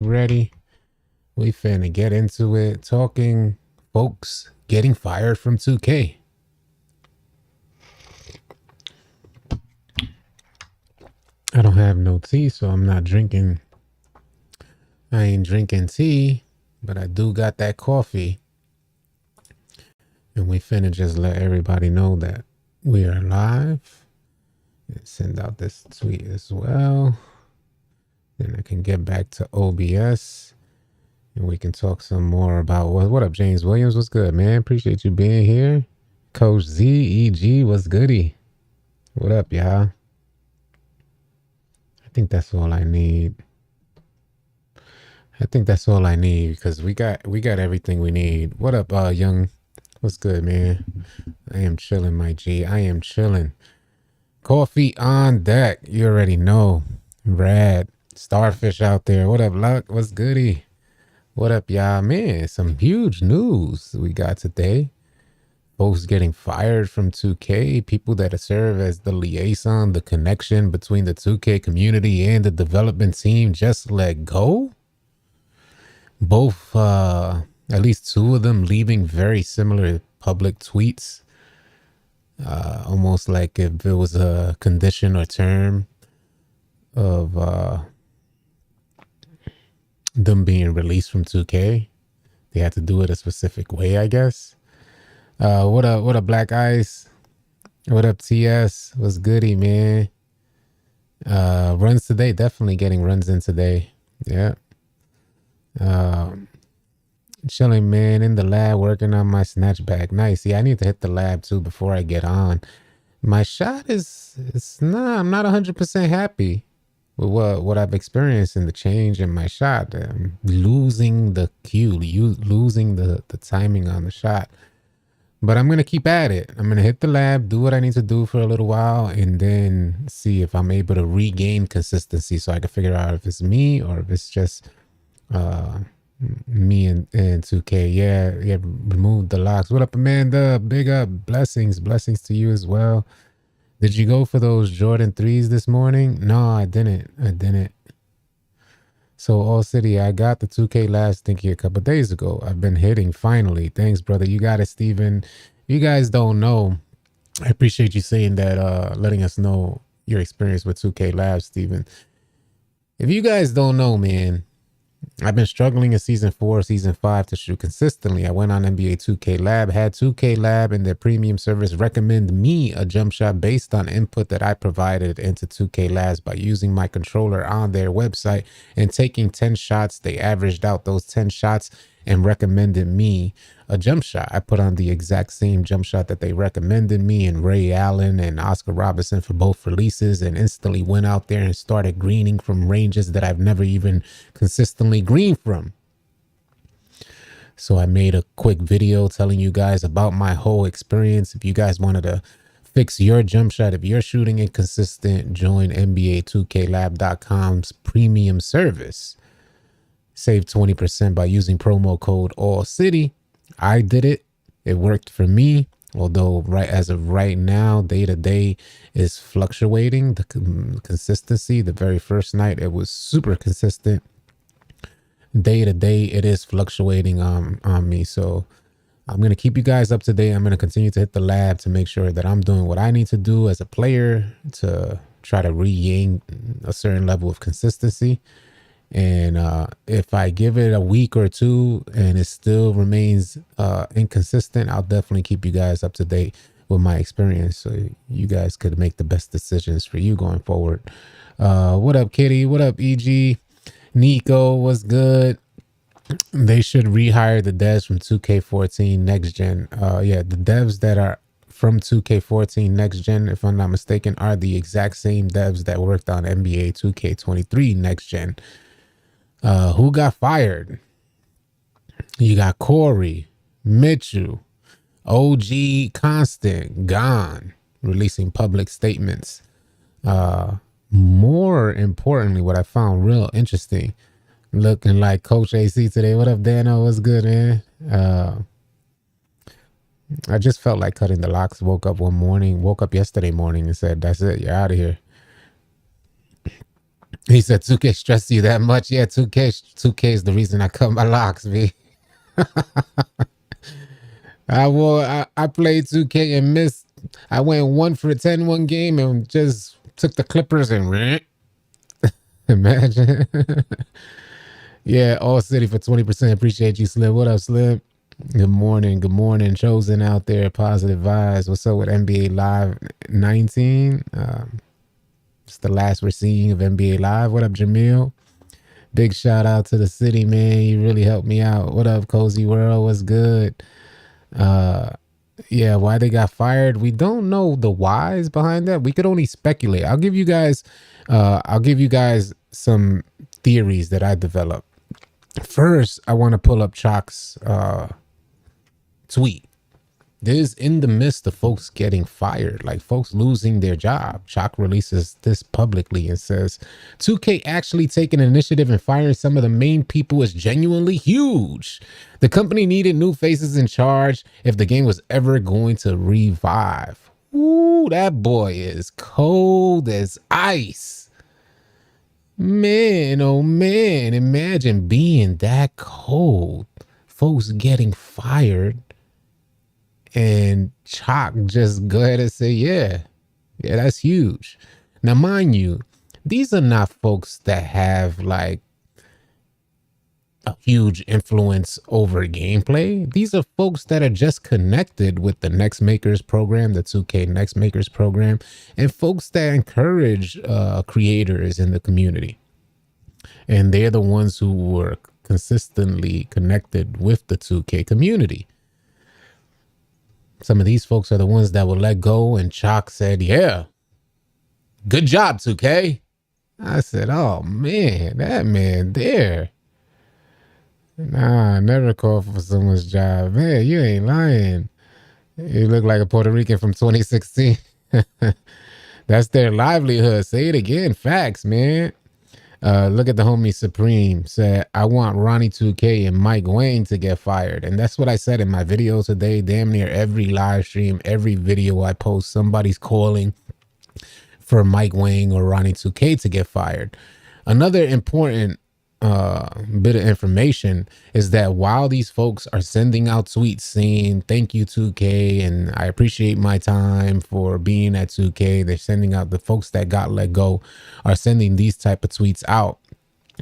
Ready? We finna get into it. Talking folks getting fired from 2K. I don't have no tea, so I'm not drinking. I ain't drinking tea, but I do got that coffee. And we finna just let everybody know that we are live. And send out this tweet as well. Then I can get back to OBS. And we can talk some more about what up, James Williams? What's good, man? Appreciate you being here. Coach ZEG, what's goody? What up, y'all? I think that's all I need. I think that's all I need because we got everything we need. What up, young? What's good, man? I am chilling, my G. I am chilling. Coffee on deck. You already know. Rad. Starfish out there. What up, Luck? What's goody? What up, y'all? Man, some huge news we got today. Folks getting fired from 2K, people that serve as the liaison, the connection between the 2K community and the development team just let go. Both, at least two of them leaving very similar public tweets. Almost like if it was a condition or term of them being released from 2K. They had to do it a specific way, I guess. What up, Black Ice? What up, TS? What's goody, man? Runs today, definitely getting runs in today. Yeah. Chilling, man, in the lab working on my snatchback. Nice. Yeah, I need to hit the lab too before I get on. My shot I'm not 100% happy with what I've experienced in the change in my shot. Losing the cue, losing the timing on the shot. But I'm going to keep at it. I'm going to hit the lab, do what I need to do for a little while, and then see if I'm able to regain consistency so I can figure out if it's me or if it's just me and 2K. Yeah, remove the locks. What up, Amanda? Big up. Blessings to you as well. Did you go for those Jordan 3s this morning? No, I didn't. So, All City, I got the 2K last thinking a couple days ago. I've been hitting finally. Thanks, brother. You got it, Steven. You guys don't know. I appreciate you saying that, letting us know your experience with 2K Labs, Steven. If you guys don't know, man, I've been struggling in season 4, season 5 to shoot consistently. I went on NBA 2K Lab, had 2K Lab and their premium service recommend me a jump shot based on input that I provided into 2K Labs by using my controller on their website and taking 10 shots. They averaged out those 10 shots and recommended me a jump shot. I put on the exact same jump shot that they recommended me, and Ray Allen and Oscar Robertson for both releases, and instantly went out there and started greening from ranges that I've never even consistently greened from. So I made a quick video telling you guys about my whole experience. If you guys wanted to fix your jump shot, if you're shooting inconsistent, join NBA2KLab.com's premium service. Save 20% by using promo code ALLCITY. I did it. It worked for me. Although as of right now, day to day is fluctuating. The consistency, the very first night, it was super consistent. Day to day, it is fluctuating on me. So I'm going to keep you guys up to date. I'm going to continue to hit the lab to make sure that I'm doing what I need to do as a player to try to regain a certain level of consistency. And if I give it a week or two and it still remains inconsistent, I'll definitely keep you guys up to date with my experience so you guys could make the best decisions for you going forward. What up, Kitty? What up, EG? Nico, what's good? They should rehire the devs from 2K14 Next Gen. Yeah, the devs that are from 2K14 Next Gen, if I'm not mistaken, are the exact same devs that worked on NBA 2K23 Next Gen. Who got fired? You got Corey, Mitchell, OG Constant, gone, releasing public statements. More importantly, what I found real interesting, looking like Coach AC today. What up, Dano? What's good, man? I just felt like cutting the locks. Woke up yesterday morning and said, that's it, you're out of here. He said 2K stressed you that much. Yeah, 2K is the reason I cut my locks, V. I played 2K and missed. I went 1 for 10 one game and just took the Clippers and imagine. Yeah, All City for 20%. Appreciate you, Slim. What up, Slim? Good morning. Good morning. Chosen out there. Positive vibes. What's up with NBA Live 19? It's the last we're seeing of NBA Live. What up, Jamil? Big shout out to the city, man. You really helped me out. What up, Cozy World? What's good? Yeah, why they got fired? We don't know the whys behind that. We could only speculate. I'll give you guys some theories that I developed. First, I want to pull up Chalk's tweet. This in the midst of folks getting fired, like folks losing their job. Chalk releases this publicly and says 2K actually taking initiative and firing some of the main people is genuinely huge. The company needed new faces in charge if the game was ever going to revive. Ooh, that boy is cold as ice. Man, oh man, imagine being that cold. Folks getting fired and Chalk just go ahead and say, yeah, that's huge. Now, mind you, these are not folks that have like a huge influence over gameplay. These are folks that are just connected with the Next Makers program, the 2K Next Makers program, and folks that encourage creators in the community. And they're the ones who were consistently connected with the 2K community. Some of these folks are the ones that will let go, and Chalk said, yeah, good job, 2K. I said, oh, man, that man there. Nah, I never called for someone's job. Man, you ain't lying. You look like a Puerto Rican from 2016. That's their livelihood. Say it again. Facts, man. Look at the homie Supreme said, I want Ronnie 2K and Mike Wang to get fired. And that's what I said in my video today. Damn near every live stream, every video I post, somebody's calling for Mike Wang or Ronnie 2K to get fired. Another important bit of information is that while these folks are sending out tweets saying thank you 2K and I appreciate my time for being at 2K, they're sending out, the folks that got let go are sending these type of tweets out.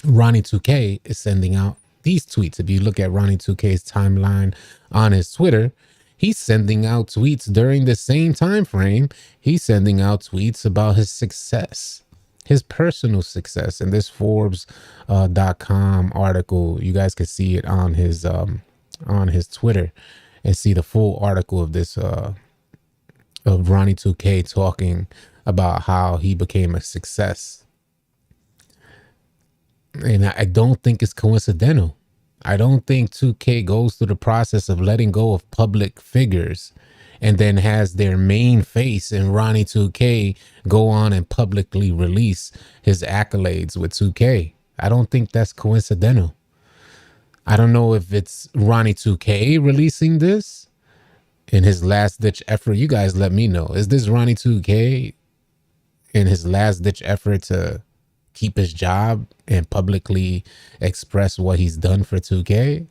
Ronnie 2K is sending out these tweets. If you look at Ronnie 2K's timeline on his Twitter, he's sending out tweets during the same time frame. He's sending out tweets about his success, his personal success. In this Forbes.com article, you guys can see it on his Twitter and see the full article of this of Ronnie 2K talking about how he became a success. And I don't think it's coincidental. I don't think 2K goes through the process of letting go of public figures and then has their main face in Ronnie 2K go on and publicly release his accolades with 2K. I don't think that's coincidental. I don't know if it's Ronnie 2K releasing this in his last ditch effort. You guys let me know. Is this Ronnie 2K in his last ditch effort to keep his job and publicly express what he's done for 2K?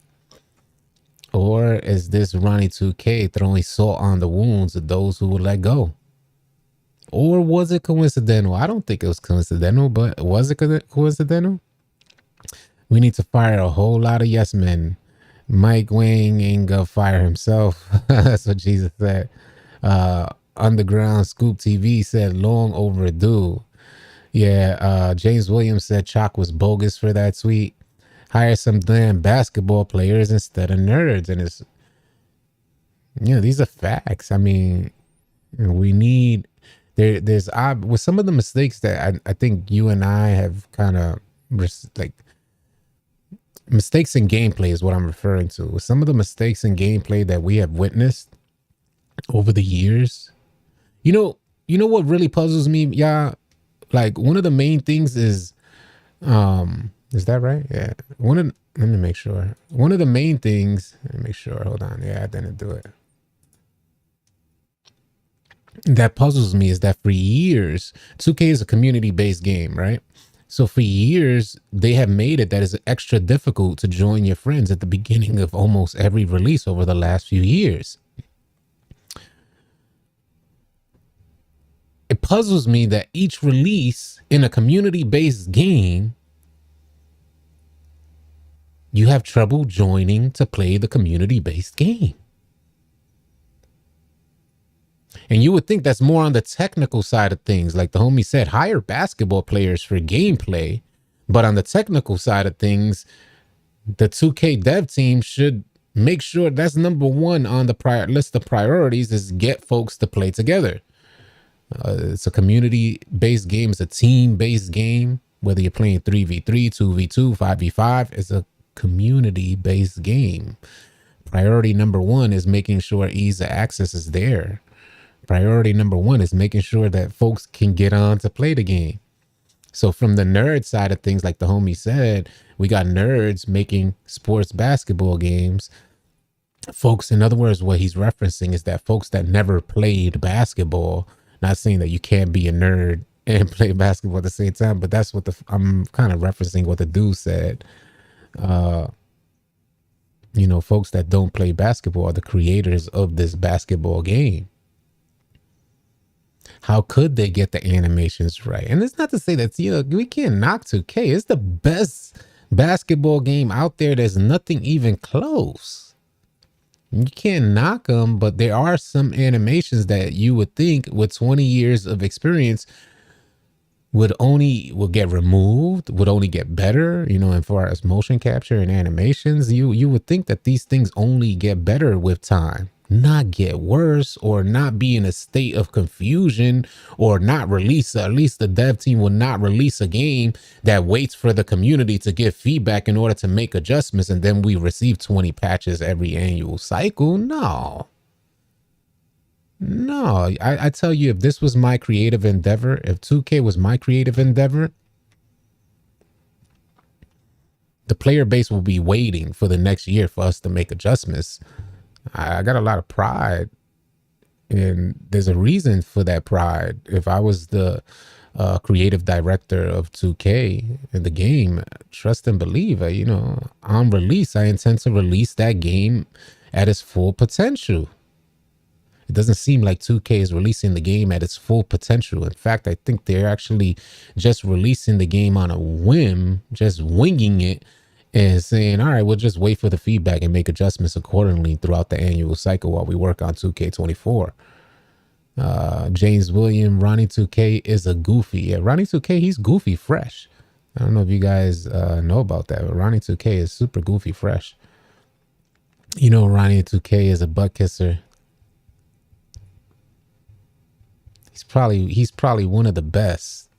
Or is this Ronnie 2K throwing salt on the wounds of those who would let go? Or was it coincidental? I don't think it was coincidental, but was it coincidental? We need to fire a whole lot of yes men. Mike Wang ain't gonna fire himself. That's what Jesus said. Underground Scoop TV said long overdue. Yeah, James Williams said Chalk was bogus for that tweet. Hire some damn basketball players instead of nerds. And it's, these are facts. I mean, we need, there's with some of the mistakes that I think you and I have kind of like, mistakes in gameplay is what I'm referring to. With some of the mistakes in gameplay that we have witnessed over the years, you know what really puzzles me? Yeah. Like one of the main things is that right? Yeah. Let me make sure. One of the main things, let me make sure. Hold on. Yeah, I didn't do it. That puzzles me is that for years, 2K is a community-based game, right? So for years, they have made it that it's extra difficult to join your friends at the beginning of almost every release over the last few years. It puzzles me that each release in a community-based game, you have trouble joining to play the community-based game. And you would think that's more on the technical side of things. Like the homie said, hire basketball players for gameplay. But on the technical side of things, the 2K dev team should make sure that's number one on the list of priorities is get folks to play together. It's a community-based game. It's a team-based game. Whether you're playing 3v3, 2v2, 5v5, it's a community-based game. Priority number one is making sure ease of access is there. Priority number one is making sure that folks can get on to play the game. So from the nerd side of things, like the homie said, we got nerds making sports basketball games. Folks, in other words, what he's referencing is that folks that never played basketball, not saying that you can't be a nerd and play basketball at the same time, but that's what I'm kind of referencing what the dude said. You know, folks that don't play basketball are the creators of this basketball game. How could they get the animations right? And it's not to say that, you know, we can't knock 2K. It's the best basketball game out there. There's nothing even close. You can't knock them, but there are some animations that you would think with 20 years of experience would get removed, would only get better, you know, as far as motion capture and animations. You would think that these things only get better with time, not get worse or not be in a state of confusion or not release. At least the dev team will not release a game that waits for the community to give feedback in order to make adjustments, and then we receive 20 patches every annual cycle. No, I tell you, if this was my creative endeavor, if 2K was my creative endeavor, the player base will be waiting for the next year for us to make adjustments. I got a lot of pride, and there's a reason for that pride. If I was the creative director of 2K in the game, trust and believe, you know, on release, I intend to release that game at its full potential. It doesn't seem like 2K is releasing the game at its full potential. In fact, I think they're actually just releasing the game on a whim, just winging it and saying, all right, we'll just wait for the feedback and make adjustments accordingly throughout the annual cycle while we work on 2K24. James William, Ronnie 2K is a goofy. Yeah, Ronnie 2K, he's goofy fresh. I don't know if you guys know about that, but Ronnie 2K is super goofy fresh. You know, Ronnie 2K is a butt kisser. He's probably one of the best.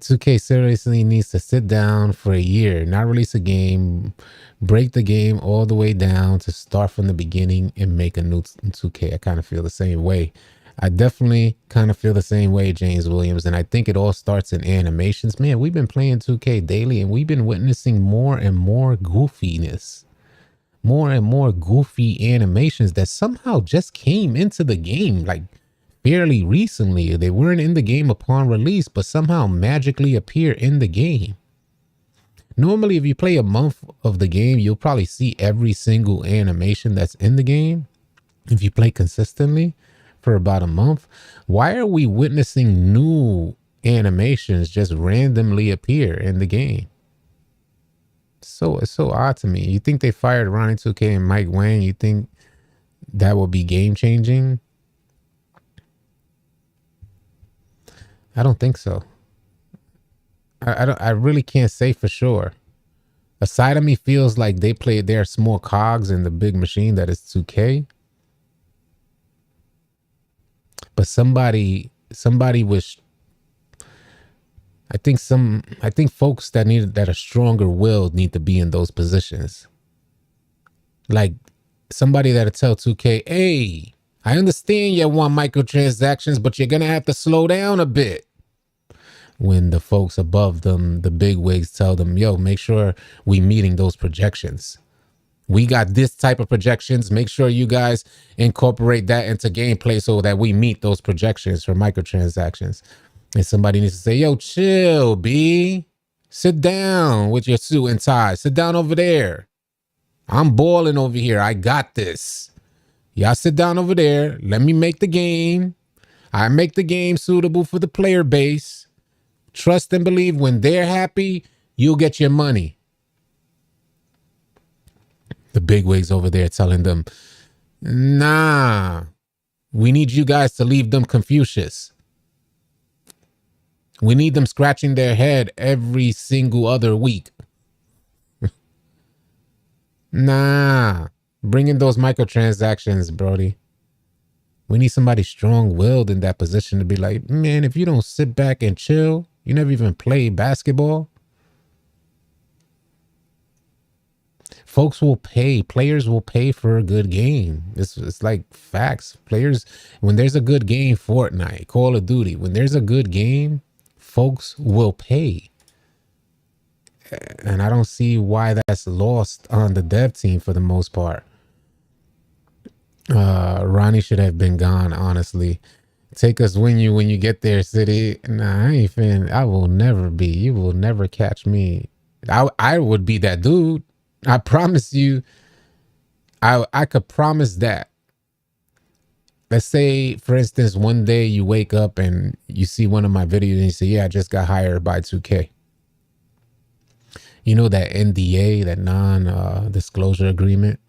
2K seriously needs to sit down for a year, not release a game, break the game all the way down to start from the beginning and make a new 2K. I kind of feel the same way. I definitely kind of feel the same way, James Williams. And I think it all starts in animations. Man, we've been playing 2K daily and we've been witnessing more and more goofiness. More and more goofy animations that somehow just came into the game like fairly recently. They weren't in the game upon release, but somehow magically appear in the game. Normally, if you play a month of the game, you'll probably see every single animation that's in the game. If you play consistently for about a month, why are we witnessing new animations just randomly appear in the game? So it's so odd to me. You think they fired Ronnie 2K and Mike Wang? You think that will be game changing? I don't think so. I really can't say for sure. A side of me feels like they played their small cogs in the big machine that is 2K. But somebody was, I think folks that are stronger willed need to be in those positions. Like somebody that'll tell 2K, hey, I understand you want microtransactions, but you're going to have to slow down a bit. When the folks above them, the big wigs, tell them, yo, make sure we meeting those projections. We got this type of projections. Make sure you guys incorporate that into gameplay so that we meet those projections for microtransactions. And somebody needs to say, yo, chill, B. Sit down with your suit and tie. Sit down over there. I'm balling over here. I got this. Y'all sit down over there. Let me make the game. I make the game suitable for the player base. Trust and believe when they're happy, you'll get your money. The bigwigs over there telling them, nah, we need you guys to leave them Confucius. We need them scratching their head every single other week. Nah, bring in those microtransactions, Brody. We need somebody strong-willed in that position to be like, man, if you don't sit back and chill, you never even play basketball. Folks will pay. Players will pay for a good game. It's like facts. Players, when there's a good game, Fortnite, Call of Duty, when there's a good game, folks will pay. And I don't see why that's lost on the dev team for the most part. Ronnie should have been gone, honestly. Take us when you get there, City. Nah, I ain't fin. I will never be. You will never catch me. I would be that dude. I promise you. I could promise that. Let's say, for instance, one day you wake up and you see one of my videos and you say, yeah, I just got hired by 2K. You know that NDA, that non-disclosure agreement?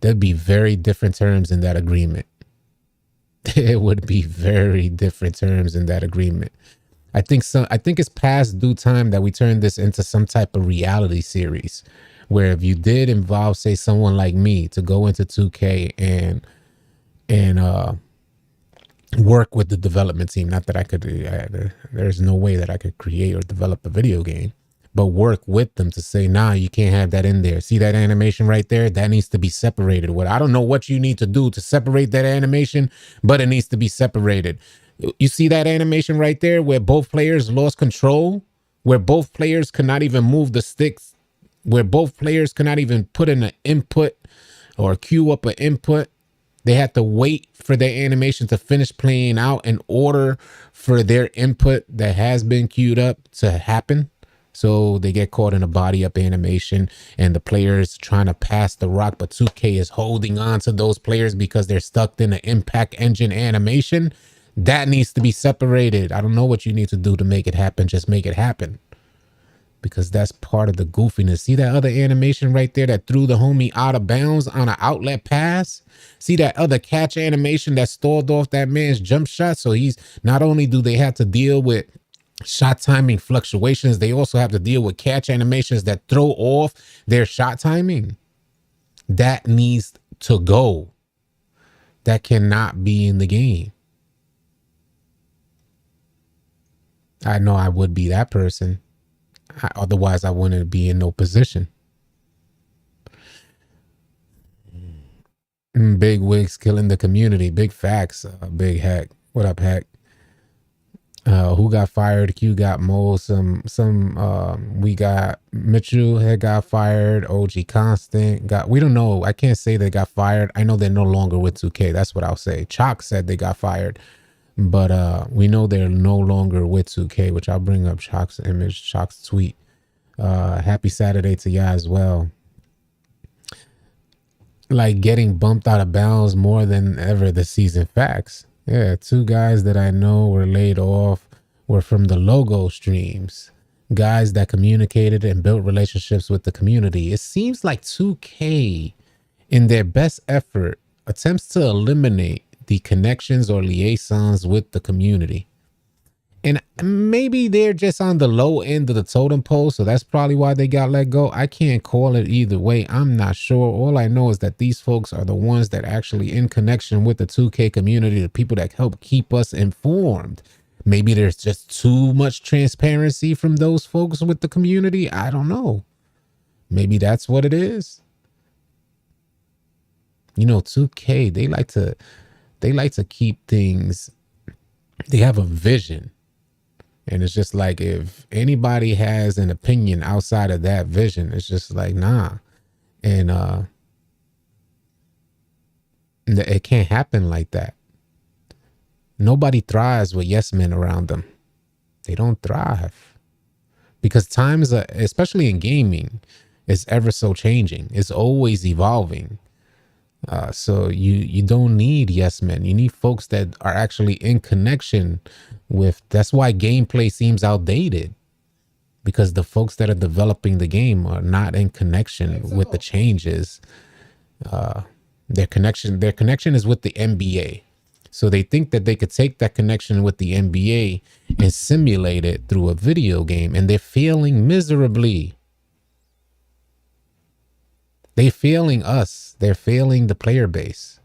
There'd be very different terms in that agreement. There would be very different terms in that agreement. I think it's past due time that we turn this into some type of reality series where if you did involve, say, someone like me to go into 2K and work with the development team, not that I could, there's no way that I could create or develop a video game, but work with them to say, nah, you can't have that in there. See that animation right there? That needs to be separated. What I don't know what you need to do to separate that animation, but it needs to be separated. You see that animation right there where both players lost control, where both players could not even move the sticks, where both players could not even put in an input or queue up an input. They had to wait for their animation to finish playing out in order for their input that has been queued up to happen. So they get caught in a body up animation and the players trying to pass the rock, but 2K is holding on to those players because they're stuck in an impact engine animation. That needs to be separated. I don't know what you need to do to make it happen. Just make it happen. Because that's part of the goofiness. See that other animation right there that threw the homie out of bounds on an outlet pass? See that other catch animation that stalled off that man's jump shot? So he's, not only do they have to deal with shot timing fluctuations, they also have to deal with catch animations that throw off their shot timing. That needs to go. That cannot be in the game. I know I would be that person. Otherwise, I wouldn't be in no position. Big wigs killing the community. Big facts. Big Hack. What up, Hack? Who got fired? Q got Mo. We got Mitchell had got fired. OG Constant got. We don't know. I can't say they got fired. I know they're no longer with 2K. That's what I'll say. Chalk said they got fired. But we know they're no longer with 2K, which I'll bring up Chalk's image, Chalk's tweet. Happy Saturday to y'all as well. Like getting bumped out of bounds more than ever this season. Facts. Yeah, 2 guys that I know were laid off were from the logo streams. Guys that communicated and built relationships with the community. It seems like 2K, in their best effort, attempts to eliminate the connections or liaisons with the community. And maybe they're just on the low end of the totem pole, so that's probably why they got let go. I can't call it either way. I'm not sure. All I know is that these folks are the ones that actually in connection with the 2K community, the people that help keep us informed. Maybe there's just too much transparency from those folks with the community. I don't know. Maybe that's what it is. You know, 2K, they like to keep things, they have a vision. And it's just like, if anybody has an opinion outside of that vision, it's just like, nah. And it can't happen like that. Nobody thrives with yes men around them. They don't thrive because times, especially in gaming, is ever so changing. It's always evolving. So you don't need yes men. You need folks that are actually in connection with. That's why gameplay seems outdated, because the folks that are developing the game are not in connection with the changes. Their connection is with the NBA. So they think that they could take that connection with the NBA and simulate it through a video game, and they're failing miserably. They're failing us. They're failing the player base.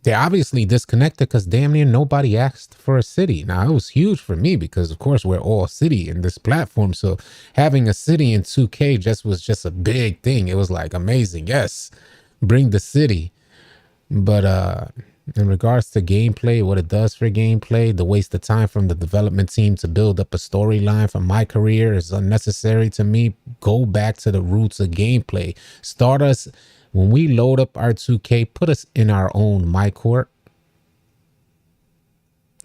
They're obviously disconnected because damn near nobody asked for a city. Now, it was huge for me because, of course, we're all city in this platform. So having a city in 2K was just a big thing. It was like amazing. Yes, bring the city. But in regards to gameplay, what it does for gameplay, the waste of time from the development team to build up a storyline for my career is unnecessary to me. Go back to the roots of gameplay. Start us when we load up our 2K, put us in our own my court.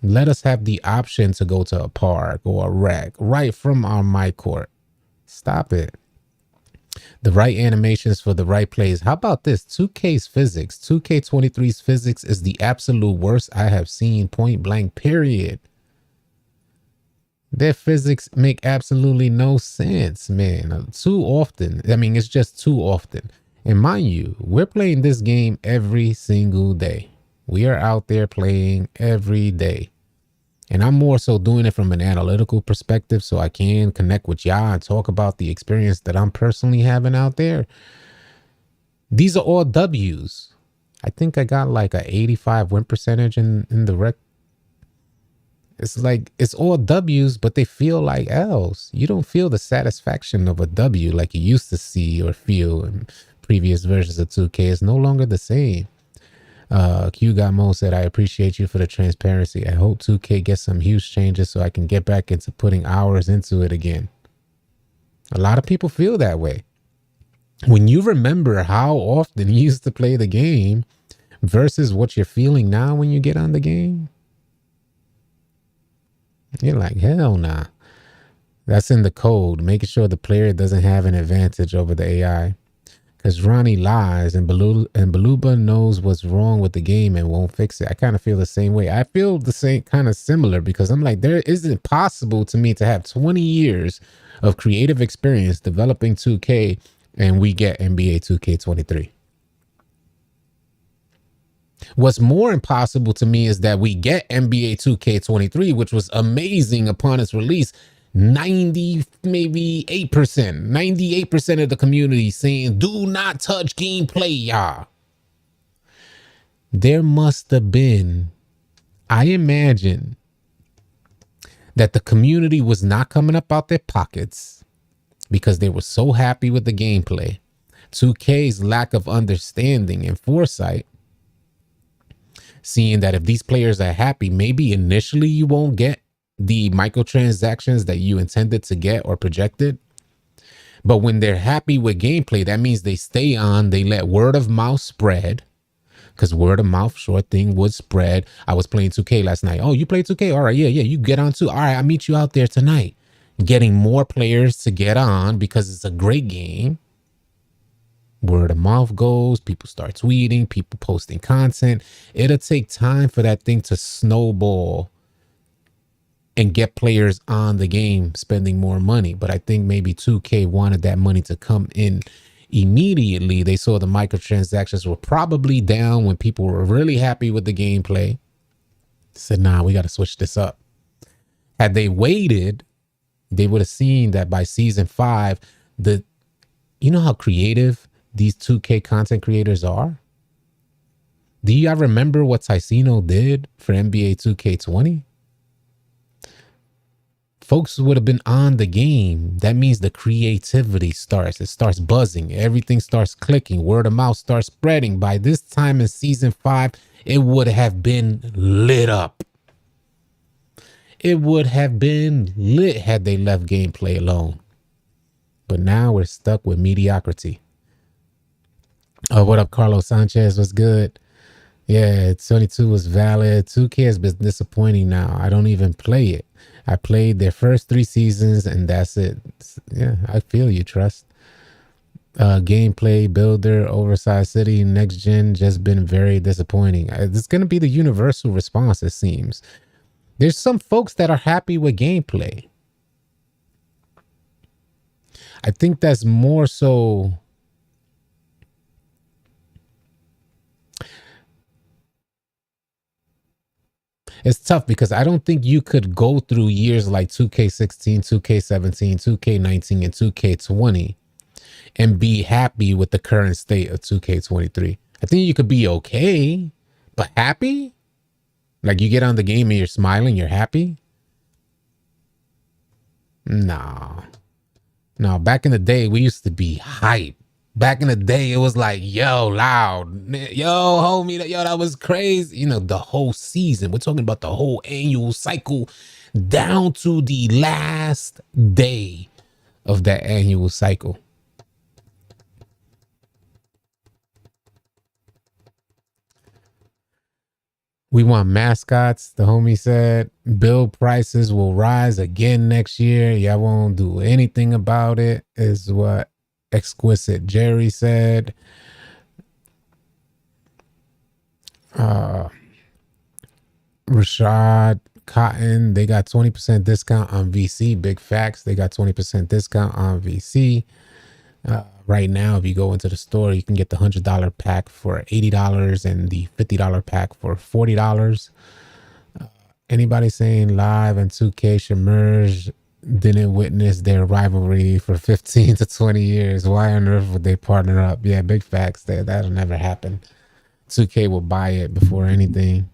Let us have the option to go to a park or a rec right from our my court. Stop it. The right animations for the right plays. How about this? 2K's physics. 2K23's physics is the absolute worst I have seen, point blank, period. Their physics make absolutely no sense, man. Too often. I mean, it's just too often. And mind you, we're playing this game every single day. We are out there playing every day. And I'm more so doing it from an analytical perspective so I can connect with y'all and talk about the experience that I'm personally having out there. These are all W's. I think I got like a 85 win percentage in the rec. It's like, it's all W's, but they feel like L's. You don't feel the satisfaction of a W like you used to see or feel in previous versions of 2K. It's no longer the same. Q Got Mo said, I appreciate you for the transparency. I hope 2K gets some huge changes so I can get back into putting hours into it again. A lot of people feel that way. When you remember how often you used to play the game versus what you're feeling now when you get on the game, you're like, hell nah. That's in the code, making sure the player doesn't have an advantage over the AI. Because Ronnie lies and Beluba knows what's wrong with the game and won't fix it. I kind of feel the same way. I feel the same, kind of similar, because I'm like, there isn't possible to me to have 20 years of creative experience developing 2K and we get NBA 2K23. What's more impossible to me is that we get NBA 2K23, which was amazing upon its release. 98% of the community saying, do not touch gameplay, y'all. There must have been, I imagine, that the community was not coming up out their pockets because they were so happy with the gameplay. 2K's lack of understanding and foresight, seeing that if these players are happy, maybe initially you won't get the microtransactions that you intended to get or projected. But when they're happy with gameplay, that means they stay on, they let word of mouth spread, because word of mouth, short thing, would spread. I was playing 2K last night. Oh, you play 2K? All right, yeah, you get on too. All right, I'll meet you out there tonight. Getting more players to get on because it's a great game. Word of mouth goes, people start tweeting, people posting content. It'll take time for that thing to snowball and get players on the game spending more money. But I think maybe 2K wanted that money to come in immediately. They saw the microtransactions were probably down when people were really happy with the gameplay. Said, nah, we got to switch this up. Had they waited, they would have seen that by season 5, you know how creative these 2K content creators are? Do y'all remember what Ticino did for NBA 2K20? Folks would have been on the game. That means the creativity starts. It starts buzzing. Everything starts clicking. Word of mouth starts spreading. By this time in season 5, it would have been lit up. It would have been lit had they left gameplay alone. But now we're stuck with mediocrity. What up, Carlos Sanchez? What's good? Yeah, 22 was valid. 2K has been disappointing now. I don't even play it. I played their first 3 seasons and that's it. Yeah, I feel you, Trust. Gameplay, builder, oversized city, next gen, just been very disappointing. It's going to be the universal response, it seems. There's some folks that are happy with gameplay. I think that's more so. It's tough because I don't think you could go through years like 2K16, 2K17, 2K19, and 2K20 and be happy with the current state of 2K23. I think you could be okay, but happy? Like you get on the game and you're smiling, you're happy? No. No, back in the day, we used to be hype. Back in the day, it was like, yo, loud. Yo, homie, yo, that was crazy. You know, the whole season. We're talking about the whole annual cycle down to the last day of that annual cycle. We want mascots, the homie said. Bill prices will rise again next year. Y'all won't do anything about it, is what Exquisite Jerry said. Rashad Cotton, they got 20% discount on VC. Big facts. They got 20% discount on VC. Right now, if you go into the store, you can get the $100 pack for $80 and the $50 pack for $40. Anybody saying Live and 2K should merge didn't witness their rivalry for 15 to 20 years. Why on earth would they partner up? Yeah, big facts there. That'll never happen. 2K will buy it before anything.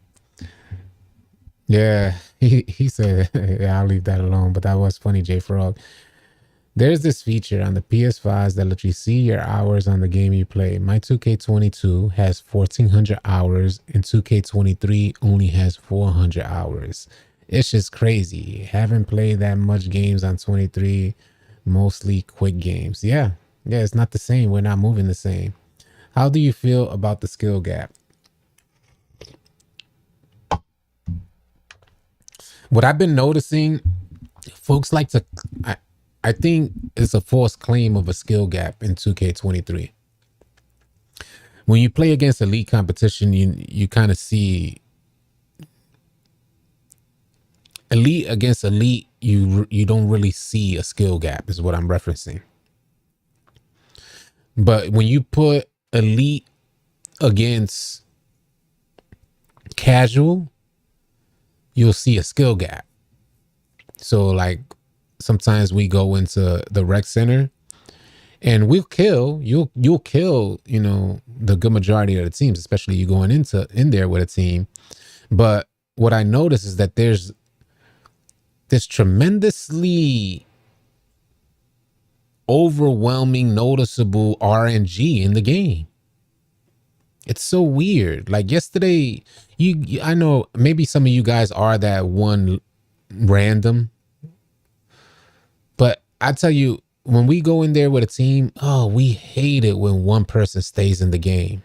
Yeah, he said, yeah, I'll leave that alone. But that was funny, J Frog. There's this feature on the PS5s that lets you see your hours on the game you play. My 2K22 has 1,400 hours and 2K23 only has 400 hours. It's just crazy. Haven't played that much games on 23, mostly quick games. Yeah, it's not the same. We're not moving the same. How do you feel about the skill gap? What I've been noticing, folks like to... I think it's a false claim of a skill gap in 2K23. When you play against elite competition, you kind of see elite against elite. You don't really see a skill gap, is what I'm referencing. But when you put elite against casual, you'll see a skill gap. So like, sometimes we go into the rec center and you'll kill, you know, the good majority of the teams, especially you going in there with a team. But what I notice is that there's this tremendously overwhelming, noticeable RNG in the game. It's so weird. Like yesterday, I know maybe some of you guys are that one random, but I tell you, when we go in there with a team, oh, we hate it when one person stays in the game.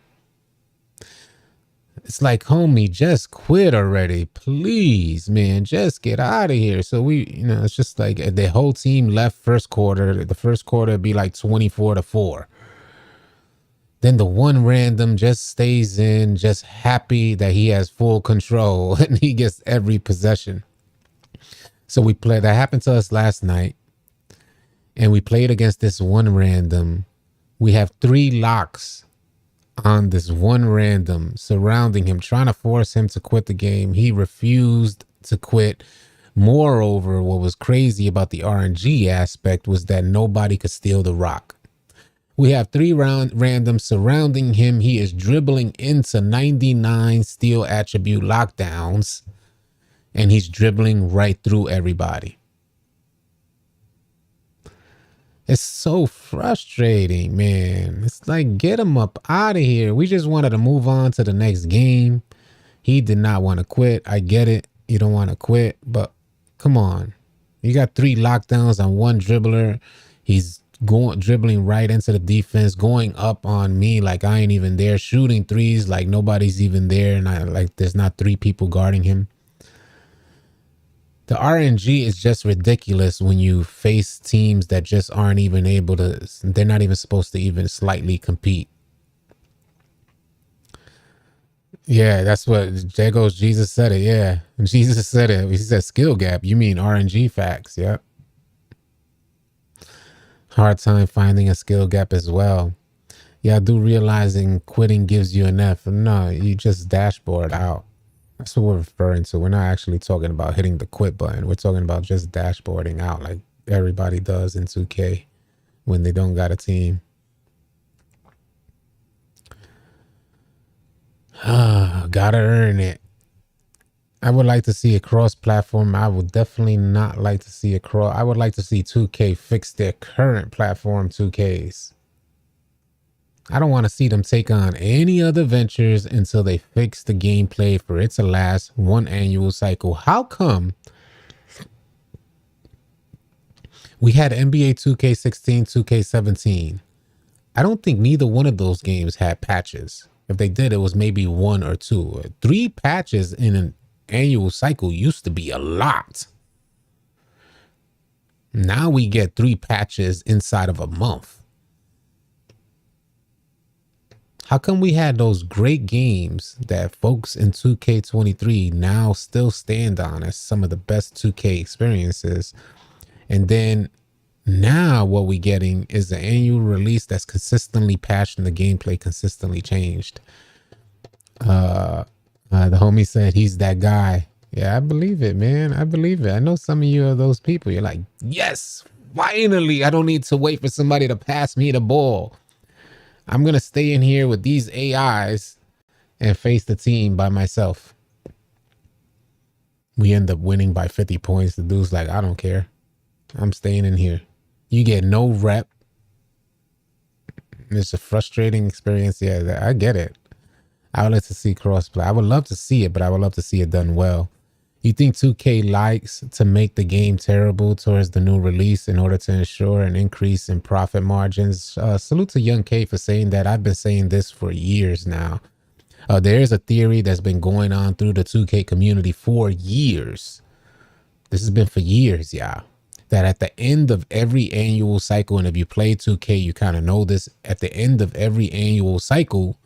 It's like, homie, just quit already. Please, man, just get out of here. So it's just like the whole team left first quarter. The first quarter would be like 24-4. Then the one random just stays in, just happy that he has full control and he gets every possession. So we play. That happened to us last night. And we played against this one random. We have 3 locks on this one random surrounding him, trying to force him to quit the game. He refused to quit. Moreover, what was crazy about the RNG aspect was that nobody could steal the rock. We have 3 randoms surrounding him. He is dribbling into 99 steal attribute lockdowns, and he's dribbling right through everybody. It's so frustrating, man. It's like, get him up out of here. We just wanted to move on to the next game. He did not want to quit. I get it. You don't want to quit, but come on. You got 3 lockdowns on one dribbler. He's going dribbling right into the defense, going up on me like I ain't even there, shooting threes like nobody's even there, and I like there's not three people guarding him. The RNG is just ridiculous when you face teams that just aren't even able to, they're not even supposed to even slightly compete. Yeah, that's what, there goes Jesus said it. Yeah, Jesus said it. He said skill gap. You mean RNG facts. Yep. Hard time finding a skill gap as well. Yeah, I do realizing quitting gives you an F. No, you just dashboard out. That's what we're referring to. We're not actually talking about hitting the quit button. We're talking about just dashboarding out like everybody does in 2K when they don't got a team. Gotta earn it. I would like to see a cross-platform. I would definitely not like to see a cross. I would like to see 2K fix their current platform 2Ks. I don't want to see them take on any other ventures until they fix the gameplay for it to last one annual cycle. How come we had NBA 2K16, 2K17? I don't think neither one of those games had patches. If they did, it was maybe 1 or 2. 3 patches in an annual cycle used to be a lot. Now we get 3 patches inside of a month. How come we had those great games that folks in 2K23 now still stand on as some of the best 2K experiences? And then now what we're getting is the annual release that's consistently patched and the gameplay consistently changed. The homie said he's that guy. Yeah, I believe it, man. I believe it. I know some of you are those people. You're like, yes, finally, I don't need to wait for somebody to pass me the ball. I'm going to stay in here with these AIs and face the team by myself. We end up winning by 50 points. The dude's like, I don't care. I'm staying in here. You get no rep. It's a frustrating experience. Yeah, I get it. I would like to see crossplay. I would love to see it, but I would love to see it done well. You think 2K likes to make the game terrible towards the new release in order to ensure an increase in profit margins? Salute to Young K for saying that. I've been saying this for years now. There is a theory that's been going on through the 2K community for years. This has been for years, yeah. That at the end of every annual cycle, and if you play 2K, you kind of know this, at the end of every annual cycle,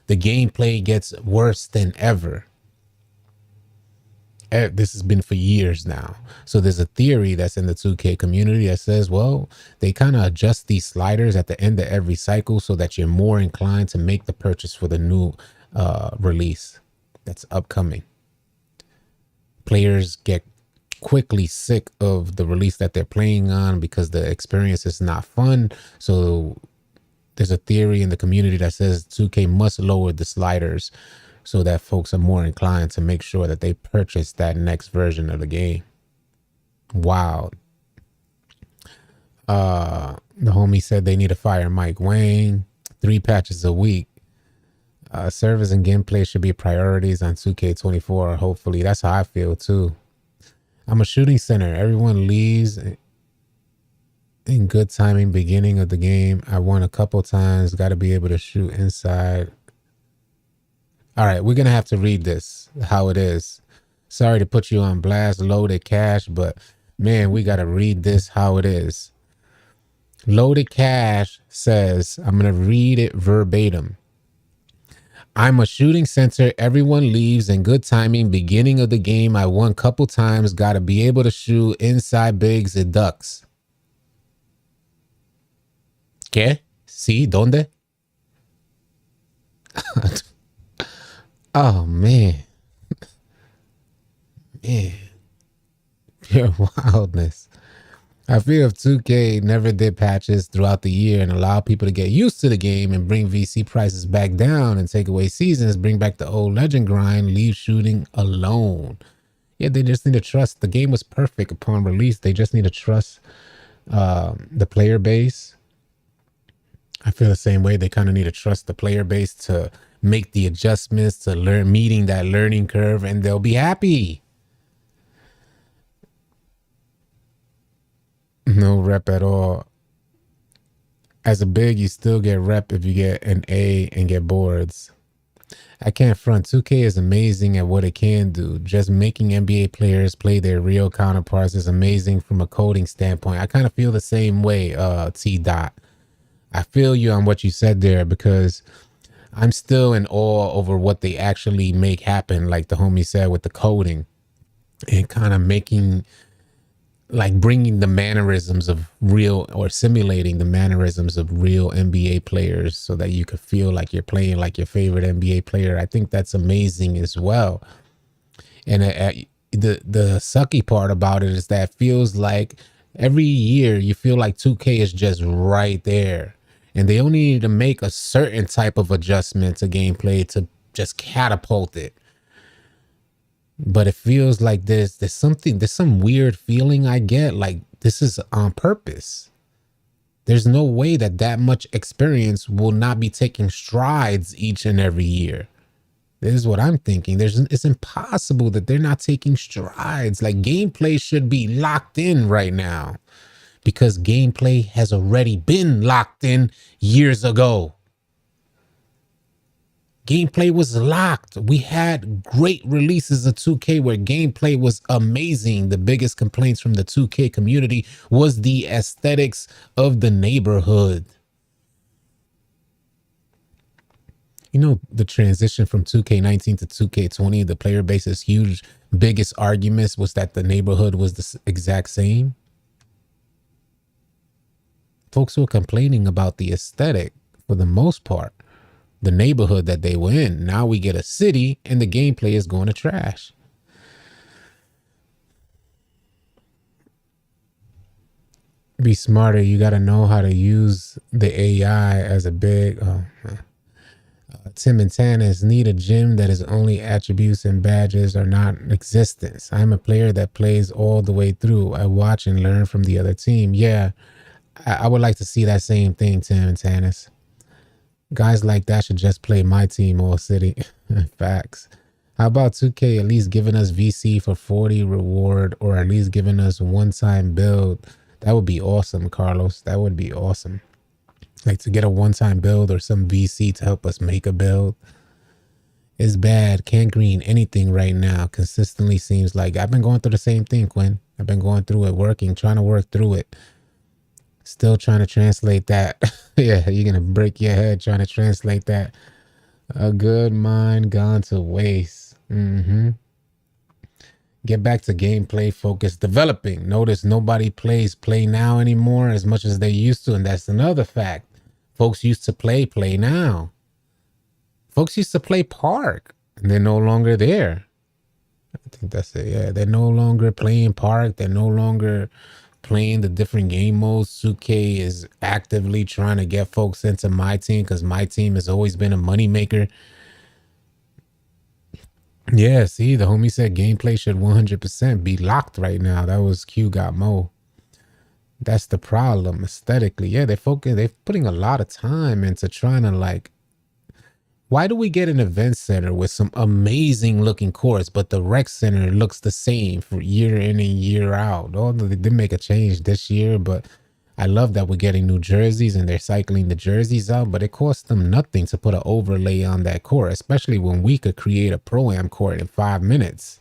the gameplay gets worse than ever. This has been for years now. So there's a theory that's in the 2K community that says, well, they kind of adjust these sliders at the end of every cycle so that you're more inclined to make the purchase for the new release that's upcoming. Players get quickly sick of the release that they're playing on because the experience is not fun. So there's a theory in the community that says 2K must lower the sliders so that folks are more inclined to make sure that they purchase that next version of the game. Wow. The homie said they need to fire Mike Wayne. 3 patches a week. Service and gameplay should be priorities on 2K24. Hopefully, that's how I feel too. I'm a shooting center. Everyone leaves in good timing beginning of the game. I won a couple times. Got to be able to shoot inside. All right, we're going to have to read this, how it is. Sorry to put you on blast, Loaded Cash, but man, we got to read this how it is. Loaded Cash says, I'm going to read it verbatim. I'm a shooting center. Everyone leaves in good timing. Beginning of the game, I won couple times. Got to be able to shoot inside bigs and ducks. ¿Qué? Sí, ¿dónde? Oh, man. Man. Pure wildness. I feel if 2K never did patches throughout the year and allow people to get used to the game and bring VC prices back down and take away seasons, bring back the old legend grind, leave shooting alone. Yeah, they just need to trust. The game was perfect upon release. They just need to trust the player base. I feel the same way. They kind of need to trust the player base to make the adjustments to learn, meeting that learning curve, and they'll be happy. No rep at all. As a big, you still get rep if you get an A and get boards. I can't front. 2K is amazing at what it can do. Just making NBA players play their real counterparts is amazing from a coding standpoint. I kind of feel the same way, T Dot. I feel you on what you said there because I'm still in awe over what they actually make happen, like the homie said with the coding and kind of making, like bringing the mannerisms of real or simulating the mannerisms of real NBA players so that you could feel like you're playing like your favorite NBA player. I think that's amazing as well. And the sucky part about it is that it feels like every year you feel like 2K is just right there. And they only need to make a certain type of adjustment to gameplay to just catapult it. But it feels like there's some weird feeling I get like this is on purpose. There's no way that much experience will not be taking strides each and every year. This is what I'm thinking. It's impossible that they're not taking strides. Like gameplay should be locked in right now because gameplay has already been locked in years ago. Gameplay was locked. We had great releases of 2K where gameplay was amazing. The biggest complaints from the 2K community was the aesthetics of the neighborhood. You know, the transition from 2K19 to 2K20, the player base is huge. Biggest arguments was that the neighborhood was the exact same. Folks were complaining about the aesthetic for the most part. The neighborhood that they were in. Now we get a city and the gameplay is going to trash. Be smarter. You got to know how to use the AI as a big... Tim and Tannis need a gym that is only attributes and badges are not in existence. I'm a player that plays all the way through. I watch and learn from the other team. Yeah, I would like to see that same thing, Tim and Tannis. Guys like that should just play my team all city. Facts. How about 2K at least giving us VC for 40 reward or at least giving us one-time build? That would be awesome, Carlos. That would be awesome. Like to get a one-time build or some VC to help us make a build. It's bad. Can't green anything right now. Consistently seems like I've been going through the same thing, Quinn. I've been going through it, trying to work through it. Still trying to translate that. Yeah, you're going to break your head trying to translate that. A good mind gone to waste. Get back to gameplay focus developing. Notice nobody plays Play Now anymore as much as they used to. And that's another fact. Folks used to play Now. Folks used to play Park. And they're no longer there. I think that's it. Yeah, they're no longer playing Park. They're no longer playing the different game modes. 2K is actively trying to get folks into my team because my team has always been a moneymaker. Yeah, see, the homie said gameplay should 100% be locked right now. That was Q Got Mo. That's the problem aesthetically. Yeah, they're putting a lot of time into trying to like, why do we get an event center with some amazing looking courts, but the rec center looks the same for year in and year out? Oh, they did make a change this year, but I love that we're getting new jerseys and they're cycling the jerseys out, but it costs them nothing to put an overlay on that court, especially when we could create a Pro-Am court in 5 minutes.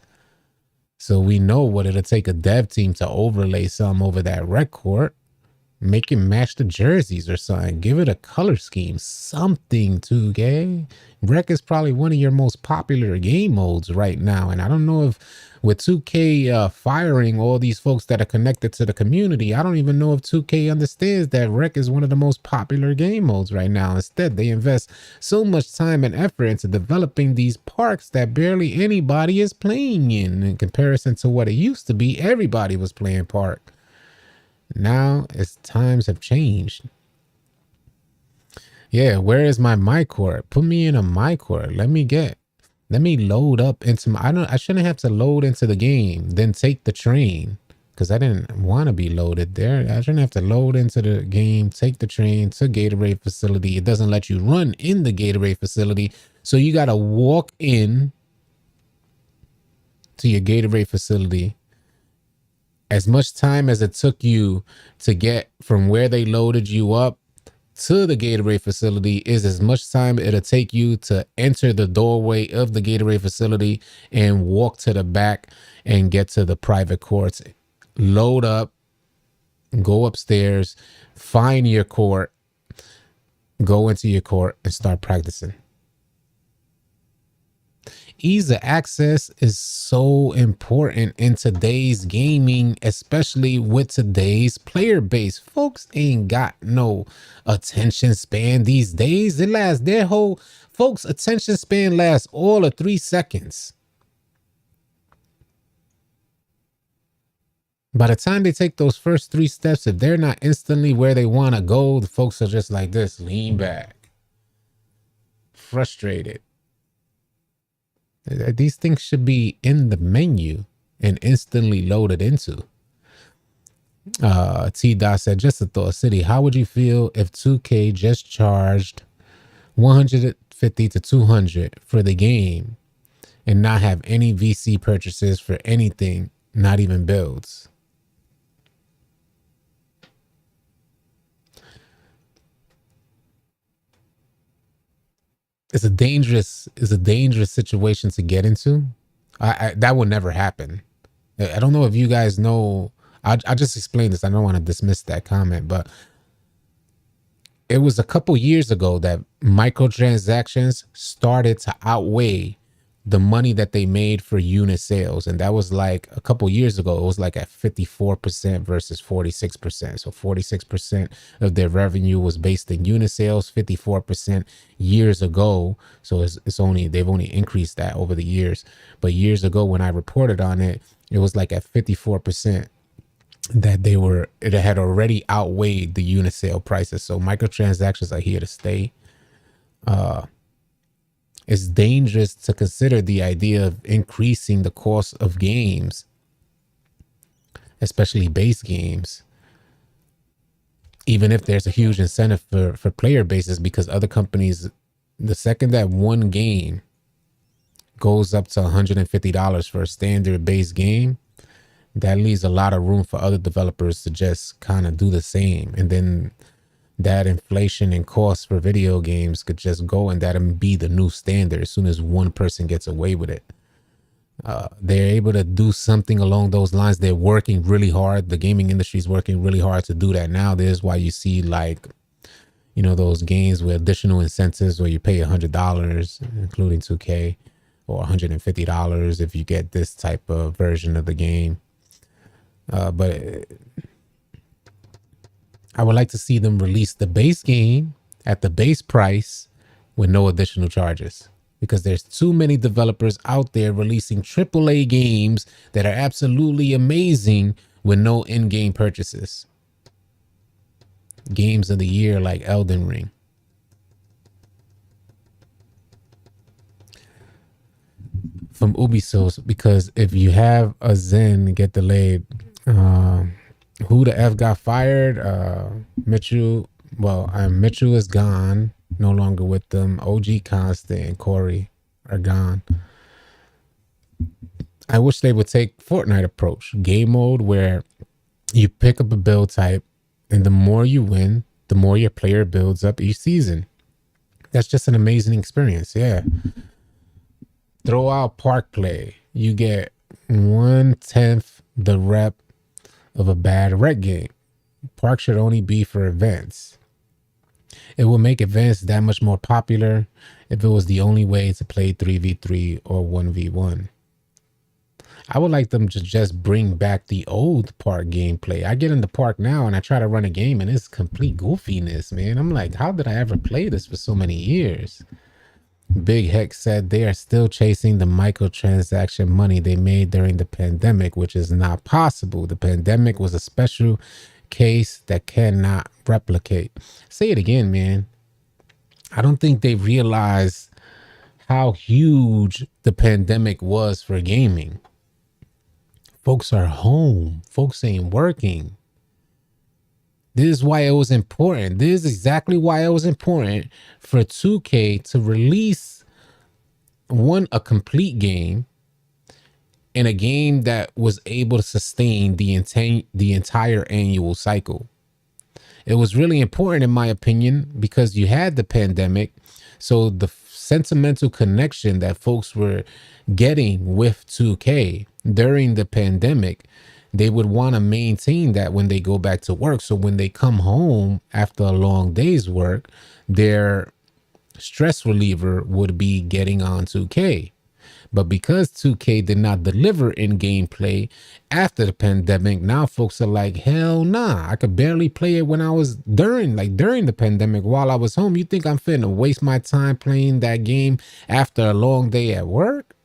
So we know what it'll take a dev team to overlay some over that rec court. Make it match the jerseys or something. Give it a color scheme. Something, 2K. Rec is probably one of your most popular game modes right now. And I don't know if with 2K firing all these folks that are connected to the community, I don't even know if 2K understands that Rec is one of the most popular game modes right now. Instead, they invest so much time and effort into developing these parks that barely anybody is playing in comparison to what it used to be. Everybody was playing Park. Now, as times have changed. Yeah, where is my court? Put me in a my court. Let me load up into my, I shouldn't have to load into the game, then take the train. Because I didn't want to be loaded there. I shouldn't have to load into the game, take the train to Gatorade facility. It doesn't let you run in the Gatorade facility. So you got to walk in to your Gatorade facility. As much time as it took you to get from where they loaded you up to the Gatorade facility is as much time it'll take you to enter the doorway of the Gatorade facility and walk to the back and get to the private courts. Load up, go upstairs, find your court, go into your court and start practicing. Ease of access is so important in today's gaming, especially with today's player base. Folks ain't got no attention span these days. It lasts their whole folks' attention span lasts all of 3 seconds. By the time they take those first 3 steps, if they're not instantly where they want to go, the folks are just like this, lean back, frustrated. These things should be in the menu and instantly loaded into. T Dot said, just a thought, City, how would you feel if 2K just charged 150 to 200 for the game and not have any VC purchases for anything, not even builds? It's a dangerous situation to get into. That would never happen. I don't know if you guys know. I just explained this. I don't want to dismiss that comment, but it was a couple years ago that microtransactions started to outweigh the money that they made for unit sales. And that was like a couple years ago. It was like at 54% versus 46%. So 46% of their revenue was based in unit sales, 54% years ago. So it's only, they've only increased that over the years. But years ago when I reported on it, it was like at 54% that it had already outweighed the unit sale prices. So microtransactions are here to stay. It's dangerous to consider the idea of increasing the cost of games, especially base games, even if there's a huge incentive for player bases, because other companies, the second that one game goes up to $150 for a standard base game, that leaves a lot of room for other developers to just kind of do the same. And then that inflation and cost for video games could just go, and that'll be the new standard as soon as one person gets away with it. They're able to do something along those lines. They're working really hard. The gaming industry is working really hard to do that now. This is why you see, like, you know, those games with additional incentives where you pay $100, including 2K, or $150 if you get this type of version of the game. But I would like to see them release the base game at the base price with no additional charges, because there's too many developers out there releasing AAA games that are absolutely amazing with no in-game purchases. Games of the year like Elden Ring. From Ubisoft, because if you have a Zen get delayed, who the F got fired? Mitchell. Well, Mitchell is gone, no longer with them. OG Constant and Corey are gone. I wish they would take Fortnite approach. Game mode where you pick up a build type, and the more you win, the more your player builds up each season. That's just an amazing experience. Yeah. Throw out park play. You get 1/10 the rep of a bad rec game. Park should only be for events. It will make events that much more popular if it was the only way to play 3v3 or 1v1. I would like them to just bring back the old park gameplay. I get in the park now and I try to run a game and it's complete goofiness, man. I'm like, how did I ever play this for so many years? Big Hex said they are still chasing the microtransaction money they made during the pandemic, which is not possible. The pandemic was a special case that cannot replicate. Say it again, man. I don't think they realized how huge the pandemic was for gaming. Folks are home. Folks ain't working. This is why it was important. This is exactly why it was important for 2K to release a complete game, and a game that was able to sustain the entire annual cycle. It was really important, in my opinion, because you had the pandemic. So the sentimental connection that folks were getting with 2K during the pandemic, they would want to maintain that when they go back to work. So when they come home after a long day's work, their stress reliever would be getting on 2K. But because 2K did not deliver in gameplay after the pandemic, now folks are like, hell nah, I could barely play it when I was during the pandemic while I was home. You think I'm finna waste my time playing that game after a long day at work?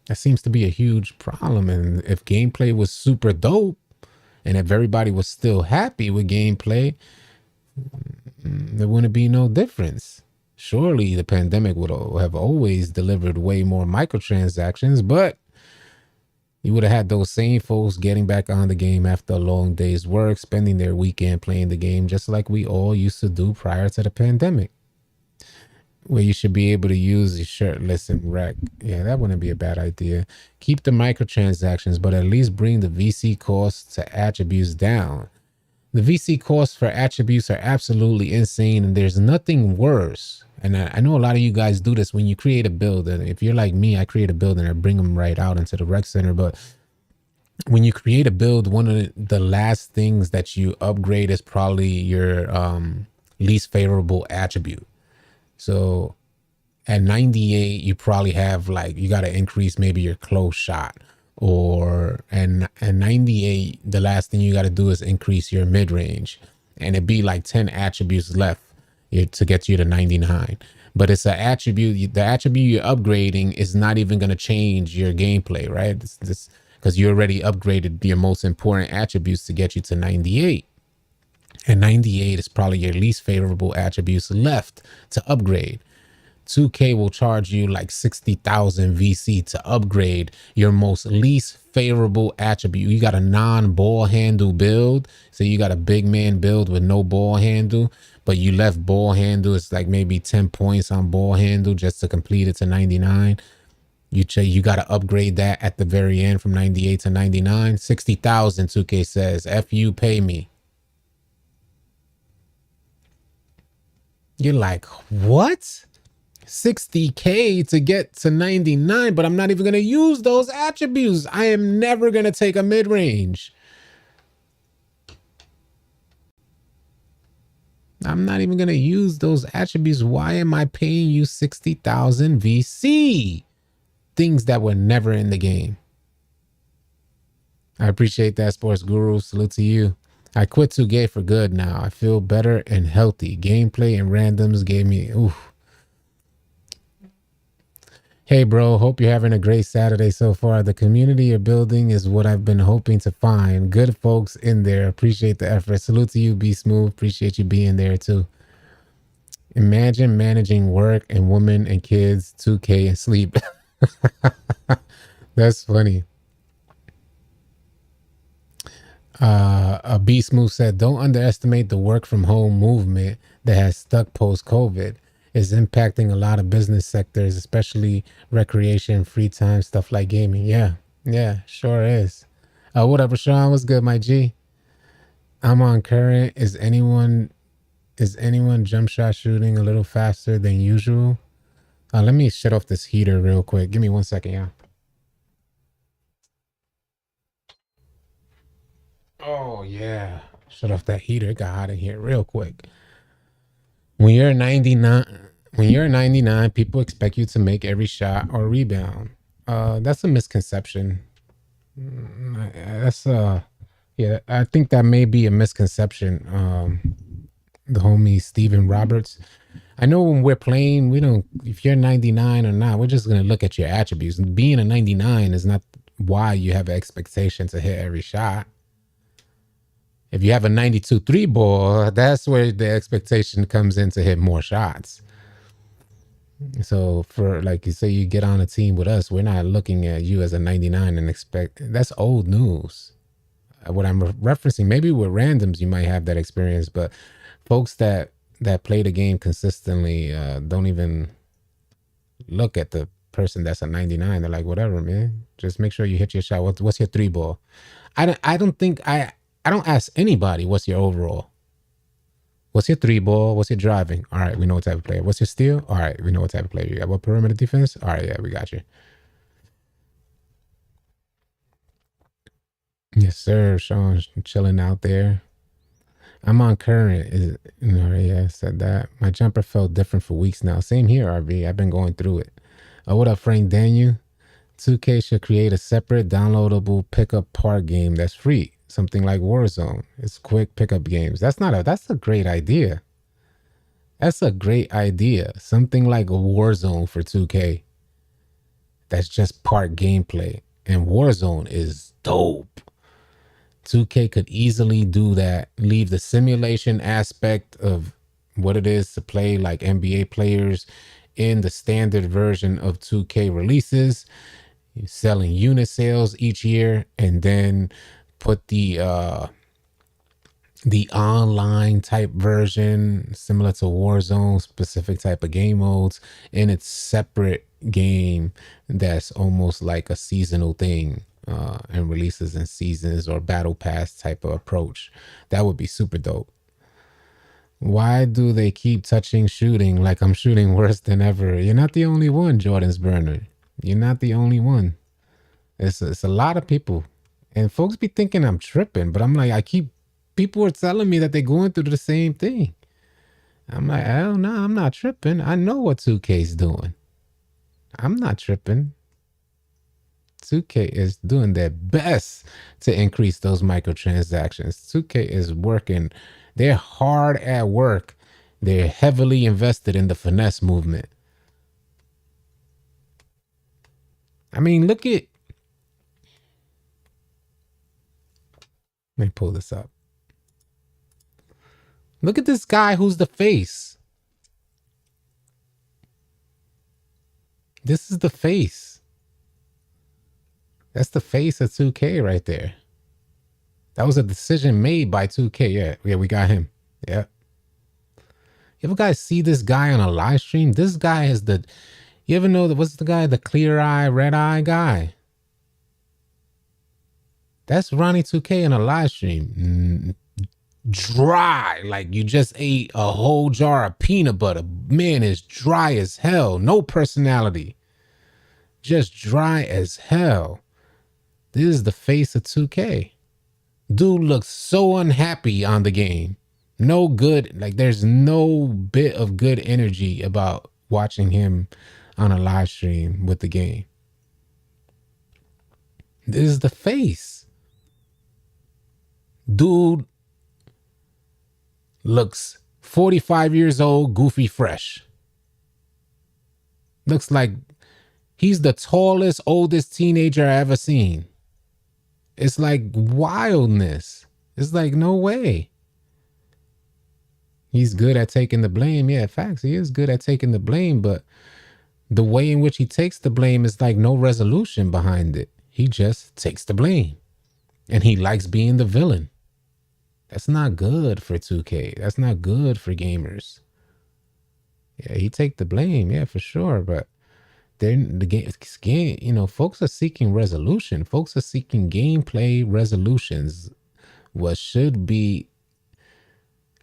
That seems to be a huge problem. And if gameplay was super dope and if everybody was still happy with gameplay, there wouldn't be no difference. Surely the pandemic would have always delivered way more microtransactions, but you would have had those same folks getting back on the game after a long day's work, spending their weekend playing the game just like we all used to do prior to the pandemic. Where you should be able to use your shirtless and wreck. Yeah, that wouldn't be a bad idea. Keep the microtransactions, but at least bring the VC costs to attributes down. The VC costs for attributes are absolutely insane, and there's nothing worse. And I know a lot of you guys do this when you create a build. And if you're like me, I create a build and I bring them right out into the rec center. But when you create a build, one of the last things that you upgrade is probably your least favorable attribute. So at 98, you probably have like, you got to increase maybe your close shot, or and 98, the last thing you got to do is increase your mid range, and it'd be like 10 attributes left to get you to 99. But it's an attribute, the attribute you're upgrading is not even going to change your gameplay, right? This because you already upgraded your most important attributes to get you to 98. And 98 is probably your least favorable attributes left to upgrade. 2K will charge you like 60,000 VC to upgrade your most least favorable attribute. You got a non-ball handle build. So you got a big man build with no ball handle, but you left ball handle. It's like maybe 10 points on ball handle just to complete it to 99. You got to upgrade that at the very end from 98 to 99. 60,000, 2K says. F you, pay me. You're like, what? 60K to get to 99, but I'm not even going to use those attributes. I am never going to take a mid-range. I'm not even going to use those attributes. Why am I paying you 60,000 VC? Things that were never in the game. I appreciate that, Sports Guru. Salute to you. I quit 2K for good now. I feel better and healthy. Gameplay and randoms gave me, oof. Hey, bro, hope you're having a great Saturday so far. The community you're building is what I've been hoping to find. Good folks in there. Appreciate the effort. Salute to you, Be Smooth. Appreciate you being there, too. Imagine managing work and women and kids, 2K and sleep. That's funny. B Smooth said, don't underestimate the work from home movement that has stuck post-COVID. Is impacting a lot of business sectors, especially recreation, free time, stuff like gaming. Yeah, sure is. Whatever, Sean, what's good, my G? I'm on current. Is anyone jump shot shooting a little faster than usual? Let me shut off this heater real quick. Give me 1 second, yeah. Oh yeah, shut off that heater. It got hot in here real quick. When you're 99, people expect you to make every shot or rebound. That's a misconception. Yeah, I think that may be a misconception. The homie Steven Roberts. I know when we're playing, we don't, if you're 99 or not, we're just going to look at your attributes. Being a 99 is not why you have an expectation to hit every shot. If you have a 92 3 ball, that's where the expectation comes in to hit more shots. So for, like you say, you get on a team with us, we're not looking at you as a 99 and expect, that's old news. What I'm referencing, maybe with randoms you might have that experience, but folks that play the game consistently don't even look at the person that's a 99. They're like, whatever, man, just make sure you hit your shot. What's your 3 ball? I don't think I I don't ask anybody what's your overall. What's your three ball? What's your driving? All right, we know what type of player. What's your steal? All right, we know what type of player you got. What perimeter defense? All right, yeah, we got you. Yes, sir. Sean's chilling out there. I'm on current. Yeah, I said that. My jumper felt different for weeks now. Same here, RV. I've been going through it. What up, Frank Daniel? 2K should create a separate downloadable pickup part game that's free. Something like Warzone. It's quick pickup games. That's a great idea. That's a great idea. Something like a Warzone for 2K. That's just part gameplay. And Warzone is dope. 2K could easily do that. Leave the simulation aspect of what it is to play like NBA players in the standard version of 2K releases. You're selling unit sales each year, and then put the online type version similar to Warzone, specific type of game modes in its separate game that's almost like a seasonal thing, and releases in seasons or battle pass type of approach. That would be super dope. Why do they keep touching shooting like I'm shooting worse than ever? You're not the only one, Jordan's Burner. You're not the only one. It's a lot of people. And folks be thinking I'm tripping, but I'm like, people are telling me that they're going through the same thing. I'm like, hell no, I'm not tripping. I know what 2K's doing. I'm not tripping. 2K is doing their best to increase those microtransactions. 2K is working. They're hard at work. They're heavily invested in the finesse movement. I mean, look at... Let me pull this up. Look at this guy who's the face. This is the face. That's the face of 2K right there. That was a decision made by 2K. Yeah, we got him. Yeah. You ever guys see this guy on a live stream? This guy is the... You ever know what's the guy? The clear eye, red eye guy. That's Ronnie 2K in a live stream. Dry, like you just ate a whole jar of peanut butter. Man is dry as hell. No personality. Just dry as hell. This is the face of 2K. Dude looks so unhappy on the game. No good, like there's no bit of good energy about watching him on a live stream with the game. This is the face. Dude looks 45 years old, goofy fresh. Looks like he's the tallest, oldest teenager I ever seen. It's like wildness. It's like, no way. He's good at taking the blame. Yeah, facts. He is good at taking the blame, but the way in which he takes the blame is like no resolution behind it. He just takes the blame. And he likes being the villain. That's not good for 2K. That's not good for gamers. Yeah, he take the blame. Yeah, for sure. But then the game, you know, folks are seeking resolution. Folks are seeking gameplay resolutions. What should be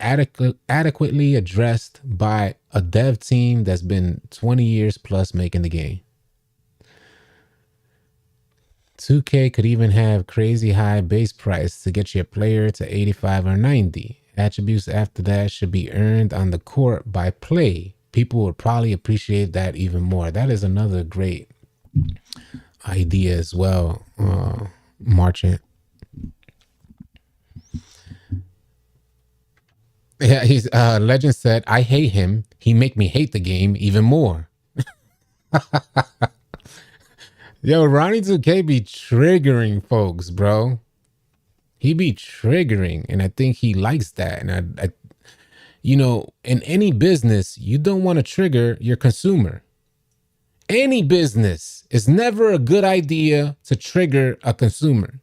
adequately addressed by a dev team that's been 20 years plus making the game. 2K could even have crazy high base price to get your player to 85 or 90. Attributes after that should be earned on the court by play. People would probably appreciate that even more. That is another great idea as well, Marchant. Yeah, he's Legend said, I hate him. He make me hate the game even more. Yo, Ronnie 2K be triggering folks, bro. He be triggering, and I think he likes that. And I you know, in any business, you don't want to trigger your consumer. Any business, it's never a good idea to trigger a consumer.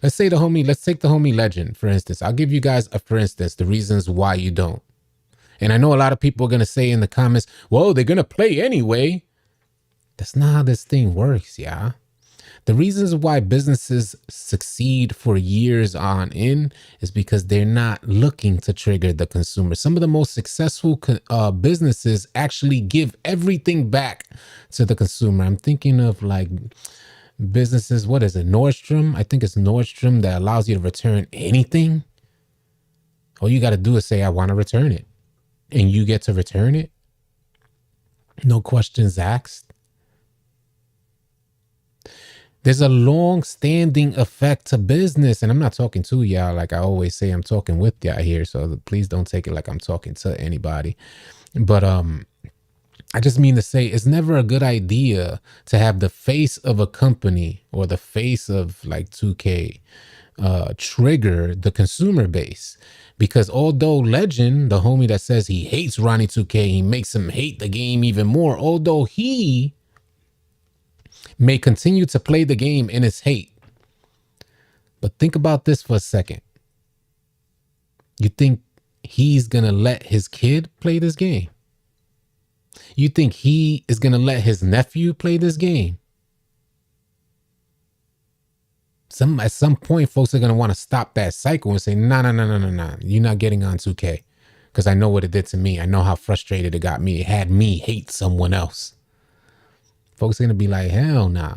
Let's take the homie Legend, for instance. I'll give you guys for instance, the reasons why you don't. And I know a lot of people are going to say in the comments, well, they're going to play anyway. That's not how this thing works, yeah. The reasons why businesses succeed for years on in is because they're not looking to trigger the consumer. Some of the most successful businesses actually give everything back to the consumer. I'm thinking of like businesses, what is it, Nordstrom? I think it's Nordstrom that allows you to return anything. All you got to do is say, I want to return it. And you get to return it. No questions asked. There's a long-standing effect to business. And I'm not talking to y'all. Like I always say, I'm talking with y'all here. So please don't take it like I'm talking to anybody. But I just mean to say it's never a good idea to have the face of a company or the face of like 2K trigger the consumer base. Because although Legend, the homie that says he hates Ronnie 2K, he makes him hate the game even more, although he may continue to play the game in his hate. But think about this for a second. You think he's going to let his kid play this game? You think he is going to let his nephew play this game? At some point, folks are going to want to stop that cycle and say, no. You're not getting on 2K because I know what it did to me. I know how frustrated it got me. It had me hate someone else. Folks are going to be like, hell nah.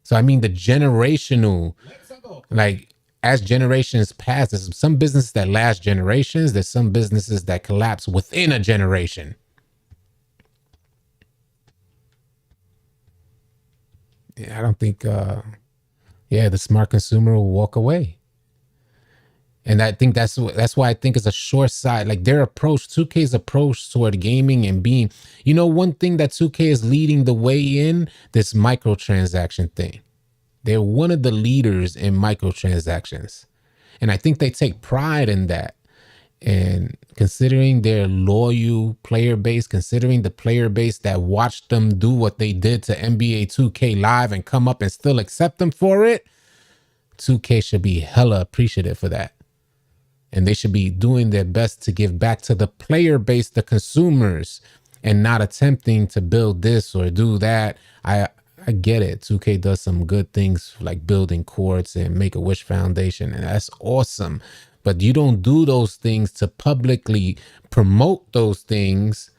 So, I mean, the generational, like as generations pass, there's some businesses that last generations. There's some businesses that collapse within a generation. Yeah, I don't think... the smart consumer will walk away. And I think that's why I think it's a short side. Like their approach, 2K's approach toward gaming and being, one thing that 2K is leading the way in, this microtransaction thing. They're one of the leaders in microtransactions. And I think they take pride in that. And considering their loyal player base, considering the player base that watched them do what they did to NBA 2K Live and come up and still accept them for it, 2K should be hella appreciative for that. And they should be doing their best to give back to the player base, the consumers, and not attempting to build this or do that. I get it. 2K does some good things like building courts and Make-A-Wish Foundation, and that's awesome. But you don't do those things to publicly promote those things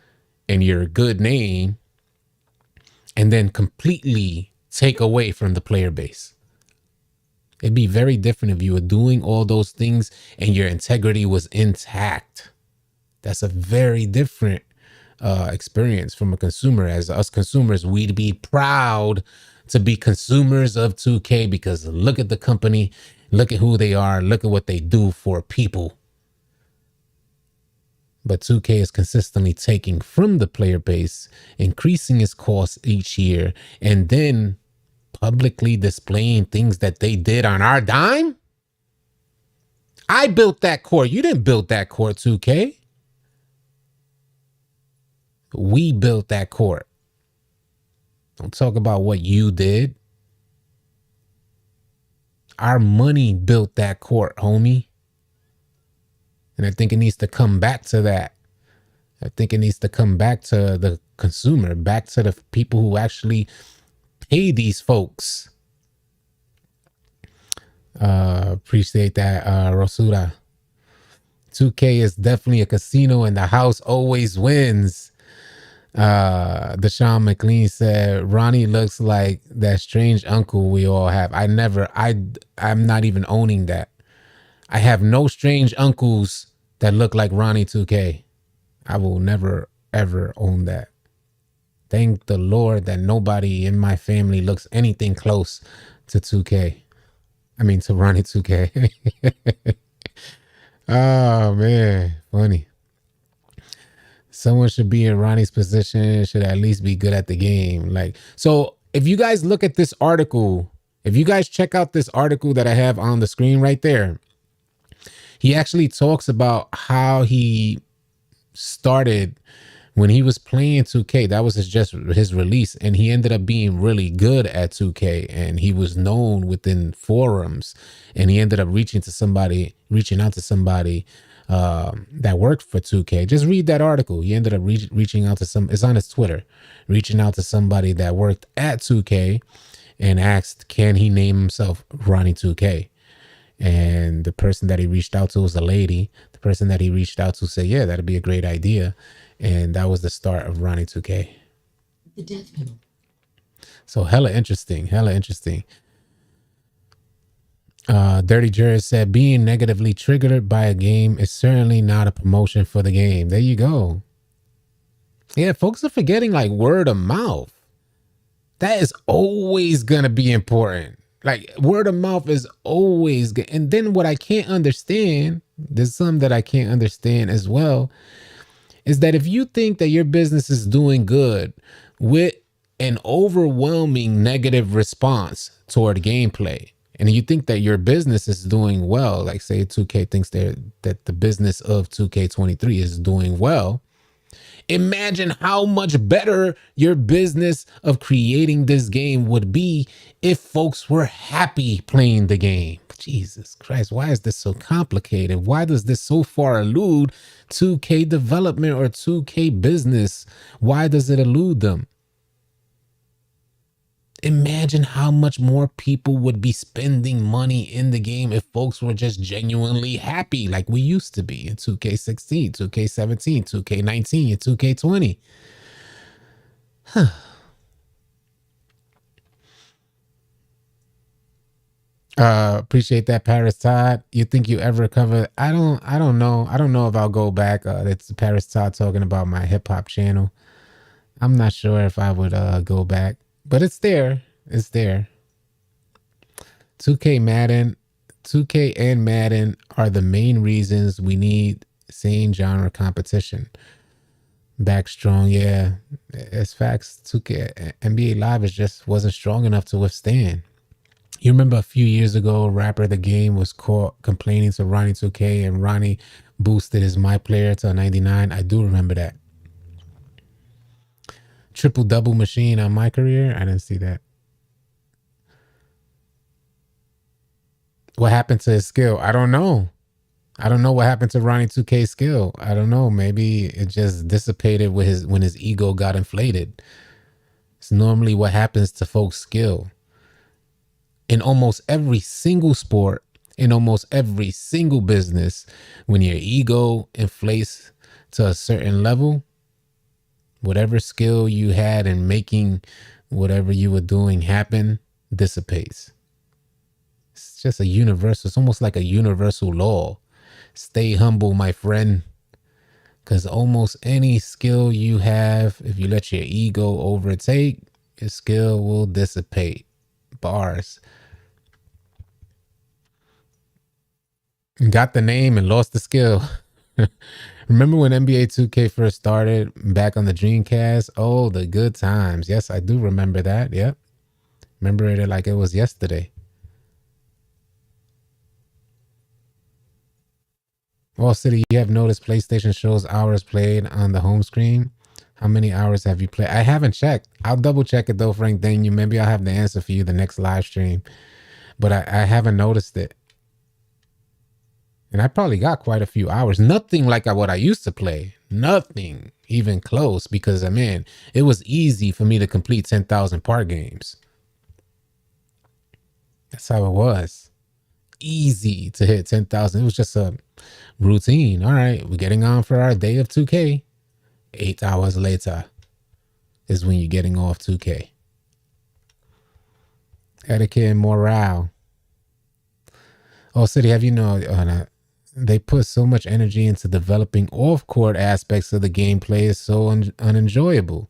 in your good name and then completely take away from the player base. It'd be very different if you were doing all those things and your integrity was intact. That's a very different experience from a consumer. As us consumers, we'd be proud to be consumers of 2K because look at the company. Look at who they are. Look at what they do for people. But 2K is consistently taking from the player base, increasing its costs each year, and then publicly displaying things that they did on our dime. I built that court. You didn't build that court, 2K. We built that court. Don't talk about what you did. Our money built that court, homie. And I think it needs to come back to that. I think it needs to come back to the consumer, back to the people who actually pay these folks. Appreciate that, Rosura. 2K is definitely a casino and the house always wins. Deshaun McLean said Ronnie looks like that strange uncle we all have. I'm not even owning that. I have no strange uncles that look like Ronnie 2K. I will never ever own that. Thank the Lord that nobody in my family looks anything close to 2K. I mean to Ronnie 2K. Oh man, funny. Someone should be in Ronnie's position, should at least be good at the game. Like, so if you guys look at this article, if you guys check out this article that I have on the screen right there, he actually talks about how he started when he was playing 2K. That was just his release, and he ended up being really good at 2K, and he was known within forums, and he ended up reaching out to somebody that worked for 2K. Just read that article. He ended up reaching out to it's on his Twitter, reaching out to somebody that worked at 2K, and asked, can he name himself Ronnie 2K? And the person that he reached out to was a lady. The person that he reached out to said, yeah, that'd be a great idea. And that was the start of Ronnie 2K. The death penalty. So hella interesting, hella interesting. Dirty Jerry said, being negatively triggered by a game is certainly not a promotion for the game. There you go. Yeah, folks are forgetting like word of mouth. That is always going to be important. Like word of mouth is always good. And then what I can't understand, there's some that I can't understand as well, is that if you think that your business is doing good with an overwhelming negative response toward gameplay, and you think that your business is doing well, like say 2K thinks that the business of 2K23 is doing well, imagine how much better your business of creating this game would be if folks were happy playing the game. Jesus Christ, why is this so complicated? Why does this so far elude 2K development or 2K business? Why does it elude them? Imagine how much more people would be spending money in the game if folks were just genuinely happy like we used to be in 2K16, 2K17, 2K19, and 2K20. Huh. Appreciate that, Paris Todd. You think you ever cover? I don't know. I don't know if I'll go back. It's Paris Todd talking about my hip hop channel. I'm not sure if I would go back. But it's there. It's there. 2K and Madden are the main reasons we need same genre competition. Back strong, yeah. It's facts. 2K NBA Live just wasn't strong enough to withstand. You remember a few years ago, Rapper the Game was caught complaining to Ronnie 2K, and Ronnie boosted his My Player to a 99. I do remember that. Triple double machine on My Career. I didn't see that. What happened to his skill? I don't know. I don't know what happened to Ronnie 2K's skill. I don't know. Maybe it just dissipated with when his ego got inflated. It's normally what happens to folks' skill. In almost every single sport, in almost every single business, when your ego inflates to a certain level, whatever skill you had in making whatever you were doing happen dissipates. It's just a universal, it's almost like a universal law. Stay humble, my friend, because almost any skill you have, if you let your ego overtake, your skill will dissipate. Bars. Got the name and lost the skill. Remember when NBA 2K first started back on the Dreamcast? Oh, the good times. Yes, I do remember that. Yep. Remember it like it was yesterday. Well, City, you have noticed PlayStation shows hours played on the home screen. How many hours have you played? I haven't checked. I'll double check it though, Frank Daniel. Maybe I'll have the answer for you the next live stream. But I haven't noticed it. And I probably got quite a few hours. Nothing like what I used to play. Nothing even close, because, man, it was easy for me to complete 10,000 part games. That's how it was. Easy to hit 10,000. It was just a routine. All right, we're getting on for our day of 2K. 8 hours later is when you're getting off 2K. Etiquette and morale. Oh, City, have you know... they put so much energy into developing off-court aspects of the gameplay. It's so unenjoyable.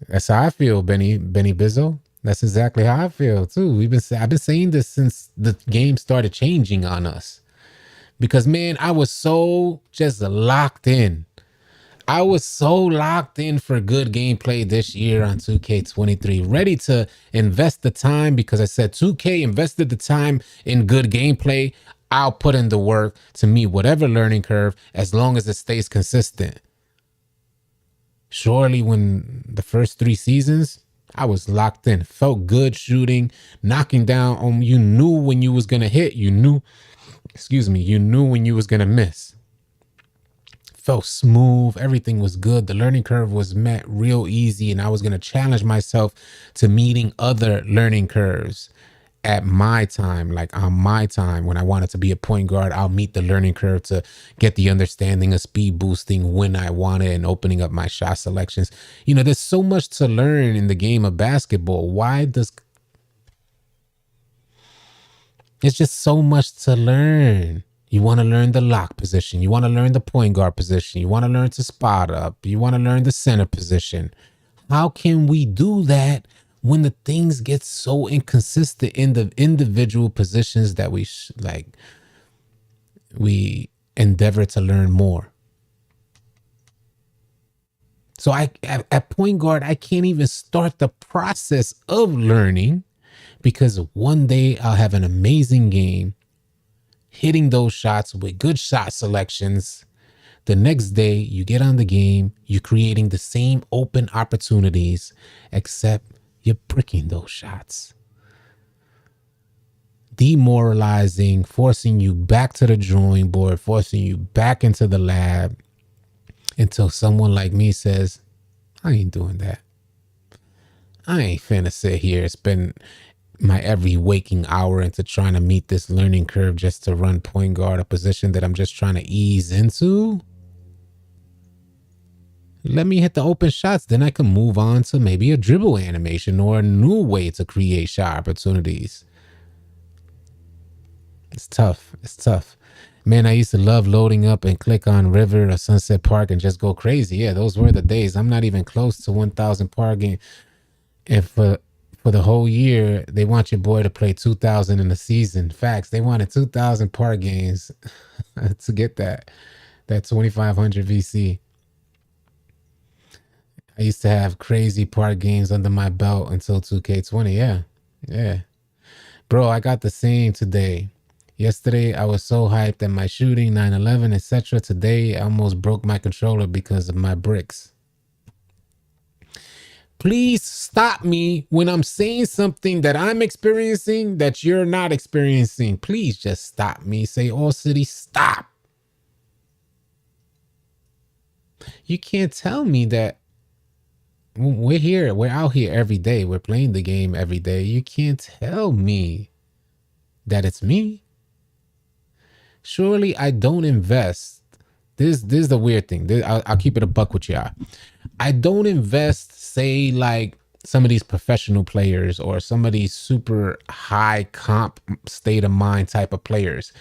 That's how I feel, Benny Bizzo. That's exactly how I feel too. I've been saying this since the game started changing on us. Because, man, I was so just locked in. I was so locked in for good gameplay this year on 2K23, ready to invest the time, because I said 2K invested the time in good gameplay. I'll put in the work to meet whatever learning curve as long as it stays consistent. Surely when the first 3 seasons, I was locked in, felt good shooting, knocking down on, you knew when you was going to hit, you knew when you was going to miss. felt smooth. Everything was good. The learning curve was met real easy. And I was going to challenge myself to meeting other learning curves at my time, like on my time. When I wanted to be a point guard, I'll meet the learning curve to get the understanding of speed boosting when I want it and opening up my shot selections. You know, there's so much to learn in the game of basketball. It's just so much to learn. You want to learn the lock position. You want to learn the point guard position. You want to learn to spot up. You want to learn the center position. How can we do that when the things get so inconsistent in the individual positions that we endeavor to learn more? So at point guard, I can't even start the process of learning, because one day I'll have an amazing game, hitting those shots with good shot selections. The next day you get on the game, you're creating the same open opportunities, except you're bricking those shots. Demoralizing, forcing you back to the drawing board, forcing you back into the lab, until someone like me says, I ain't doing that. I ain't finna sit here, spend my every waking hour into trying to meet this learning curve just to run point guard, a position that I'm just trying to ease into. Let me hit the open shots, then I can move on to maybe a dribble animation or a new way to create shot opportunities. It's tough. It's tough. Man, I used to love loading up and click on River or Sunset Park and just go crazy. Yeah, those were the days. I'm not even close to 1,000 par game. And for the whole year, they want your boy to play 2,000 in a season. Facts. They wanted 2,000 par games to get that 2,500 VC. I used to have crazy par games under my belt until 2K20. Yeah. Bro, I got the same today. Yesterday, I was so hyped at my shooting, 9/11, etc. Today, I almost broke my controller because of my bricks. Please stop me when I'm saying something that I'm experiencing that you're not experiencing. Please just stop me. Say, All City, stop. You can't tell me that we're out here every day. We're playing the game every day. You can't tell me that it's me. Surely I don't invest. This is the weird thing. I'll keep it a buck with y'all. I don't invest, say, like some of these professional players or some of these super high comp state of mind type of players.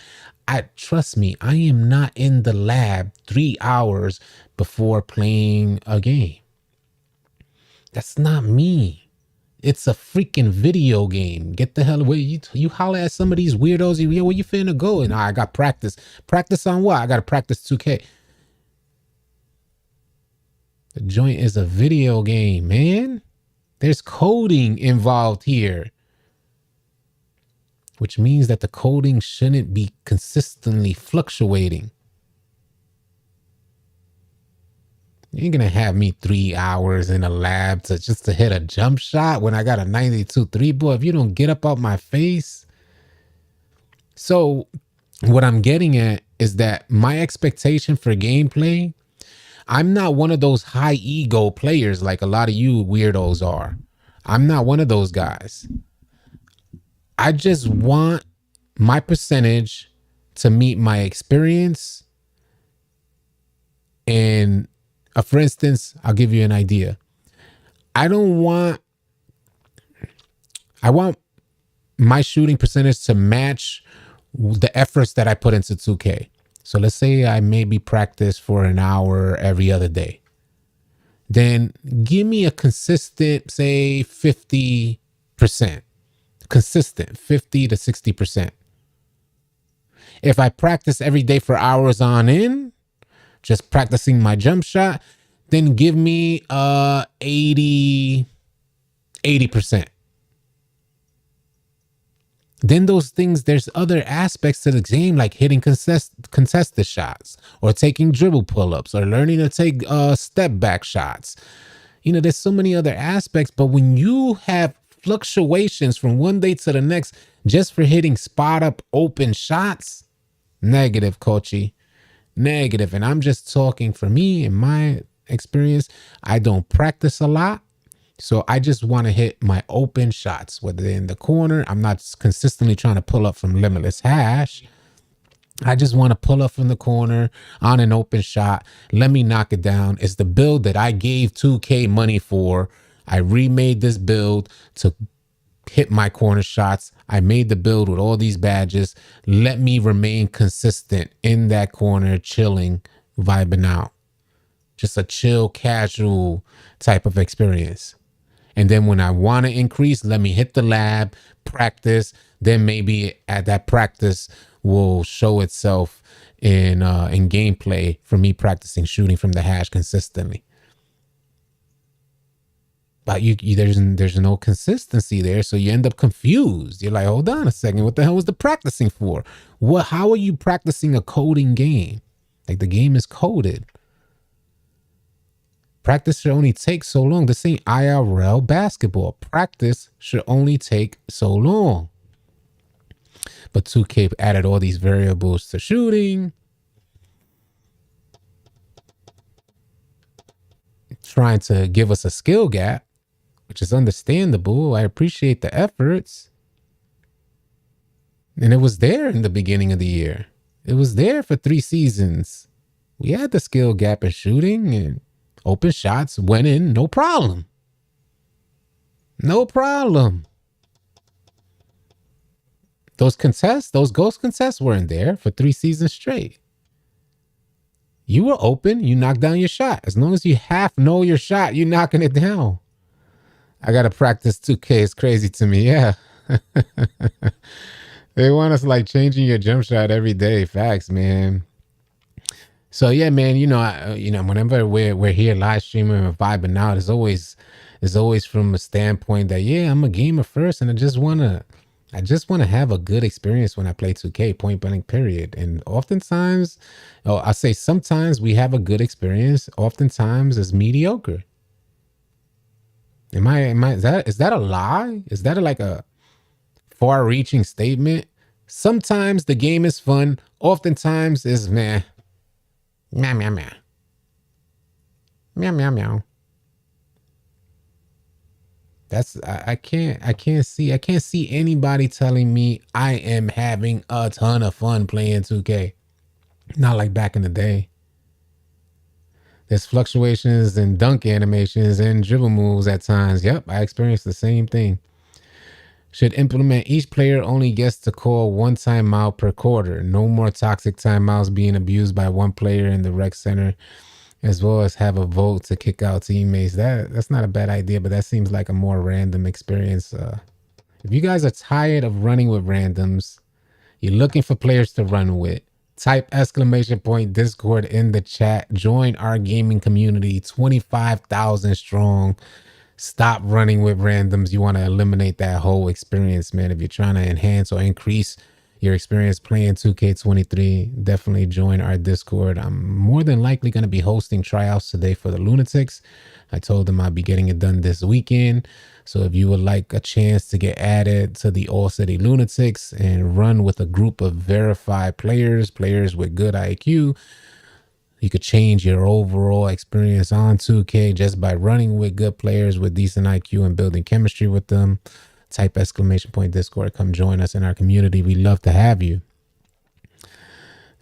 Trust me, I am not in the lab 3 hours before playing a game. That's not me. It's a freaking video game. Get the hell away. You holler at some of these weirdos. Yo, where you finna go? And I got practice. Practice on what? I got to practice 2K. The joint is a video game, man. There's coding involved here, which means that the coding shouldn't be consistently fluctuating. You ain't gonna have me 3 hours in a lab just to hit a jump shot when I got a 92-3, boy. If you don't get up out my face. So what I'm getting at is that my expectation for gameplay, I'm not one of those high ego players like a lot of you weirdos are. I'm not one of those guys. I just want my percentage to meet my experience. And for instance, I'll give you an idea. I want my shooting percentage to match the efforts that I put into 2K. So let's say I maybe practice for an hour every other day. Then give me a consistent, say 50%. Consistent, 50 to 60%. If I practice every day for hours on end, just practicing my jump shot, then give me 80%. Then those things, there's other aspects to the game, like hitting contested shots or taking dribble pull-ups or learning to take step back shots. You know, there's so many other aspects, but when you have fluctuations from one day to the next just for hitting spot up open shots, negative, coachy. negative. And I'm just talking for me in my experience. I don't practice a lot. So I just want to hit my open shots, whether they're in the corner. I'm not consistently trying to pull up from Limitless Hash. I just want to pull up from the corner on an open shot. Let me knock it down. It's the build that I gave 2K money for. I remade this build to hit my corner shots. I made the build with all these badges. Let me remain consistent in that corner, chilling, vibing out. Just a chill, casual type of experience. And then when I want to increase, let me hit the lab, practice. Then maybe at that practice will show itself in gameplay for me practicing shooting from the hash consistently. But there's no consistency there, so you end up confused. You're like, hold on a second, what the hell was the practicing for? How are you practicing a coding game? Like, the game is coded. Practice should only take so long. This ain't IRL basketball. Practice should only take so long. But 2K added all these variables to shooting, trying to give us a skill gap, which is understandable. I appreciate the efforts. And it was there in the beginning of the year. It was there for 3 seasons. We had the skill gap in shooting, and open shots went in, no problem. No problem. Those ghost contests weren't there for 3 seasons straight. You were open, you knocked down your shot. As long as you half know your shot, you're knocking it down. I got to practice 2K. It's crazy to me. Yeah. They want us like changing your jump shot every day. Facts, man. So yeah, man, whenever we're here live streaming and vibing out, it's always from a standpoint that, yeah, I'm a gamer first, and I just want to have a good experience when I play 2K, point blank, period. And oftentimes, I say sometimes we have a good experience. Oftentimes it's mediocre. Is that a lie? Is that like a far-reaching statement? Sometimes the game is fun. Oftentimes is meh. Meow, meow, meow. Meow, meow, meow. I can't see anybody telling me I am having a ton of fun playing 2K. Not like back in the day. There's fluctuations in dunk animations and dribble moves at times. Yep, I experienced the same thing. Should implement each player only gets to call 1 timeout per quarter. No more toxic timeouts being abused by one player in the rec center, as well as have a vote to kick out teammates. That's not a bad idea, but that seems like a more random experience. If you guys are tired of running with randoms, you're looking for players to run with, type ! Discord in the chat. Join our gaming community, 25,000 strong. Stop running with randoms. You want to eliminate that whole experience, man. If you're trying to enhance or increase your experience playing 2K23, definitely join our Discord. I'm more than likely going to be hosting tryouts today for the Lunatics. I told them I'll be getting it done this weekend. So if you would like a chance to get added to the All City Lunatics and run with a group of verified players with good IQ, you could change your overall experience on 2K just by running with good players with decent IQ and building chemistry with them. Type ! Discord. Come join us in our community. We love to have you.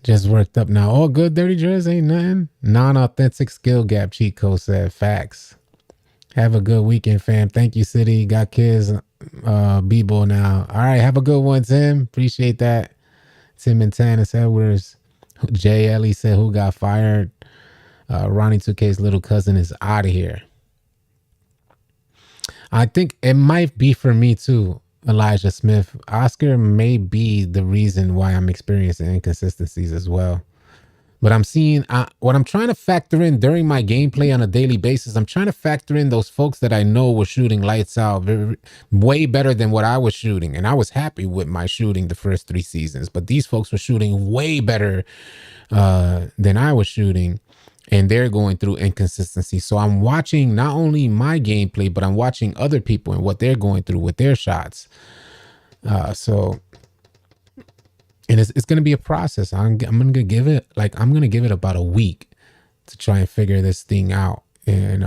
Just worked up now. All good, Dirty Dress, ain't nothing. Non-authentic skill gap cheat code said. Facts. Have a good weekend, fam. Thank you, City. Got kids. B-ball now. All right, have a good one, Tim. Appreciate that. Tim and Tannis Edwards. Jay Ellie said, who got fired? Ronnie 2K's little cousin is out of here. I think it might be for me too, Elijah Smith. Oscar may be the reason why I'm experiencing inconsistencies as well. But I'm seeing what I'm trying to factor in during my gameplay on a daily basis. I'm trying to factor in those folks that I know were shooting lights out way better than what I was shooting. And I was happy with my shooting the first 3 seasons. But these folks were shooting way better than I was shooting. And they're going through inconsistency. So I'm watching not only my gameplay, but I'm watching other people and what they're going through with their shots. So And it's going to be a process. I'm going to give it about a week to try and figure this thing out. And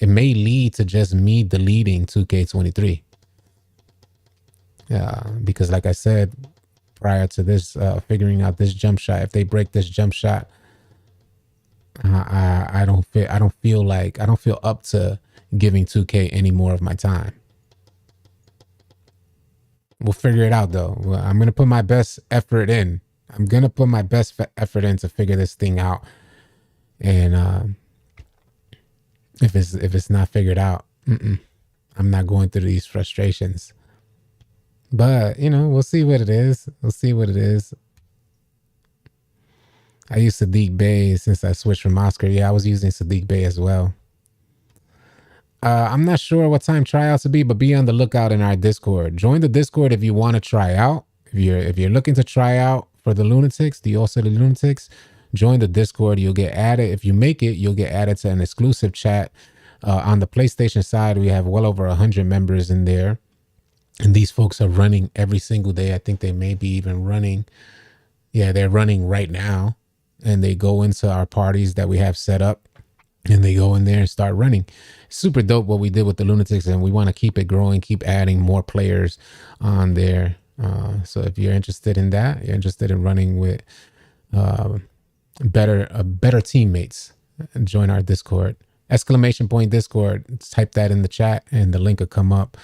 it may lead to just me deleting 2K23. Because like I said, prior to this, figuring out this jump shot, if they break this jump shot, I don't feel up to giving 2K any more of my time. We'll figure it out though. I'm going to put my best effort in. I'm going to put my best effort in to figure this thing out. And if it's not figured out, I'm not going through these frustrations. But, we'll see what it is. We'll see what it is. I use Sadiq Bey since I switched from Oscar. Yeah, I was using Sadiq Bey as well. I'm not sure what time tryouts will be, but be on the lookout in our Discord. Join the Discord if you want to try out. If you're looking to try out for the Lunatics, the All City Lunatics, join the Discord. You'll get added. If you make it, you'll get added to an exclusive chat. On the PlayStation side, we have well over 100 members in there. And these folks are running every single day. I think they may be even running. Yeah, they're running right now. And they go into our parties that we have set up. And they go in there and start running. Super dope what we did with the Lunatics. And we want to keep it growing, keep adding more players on there. So if you're interested in that, you're interested in running with better teammates, join our Discord. !Discord. Type that in the chat and the link will come up.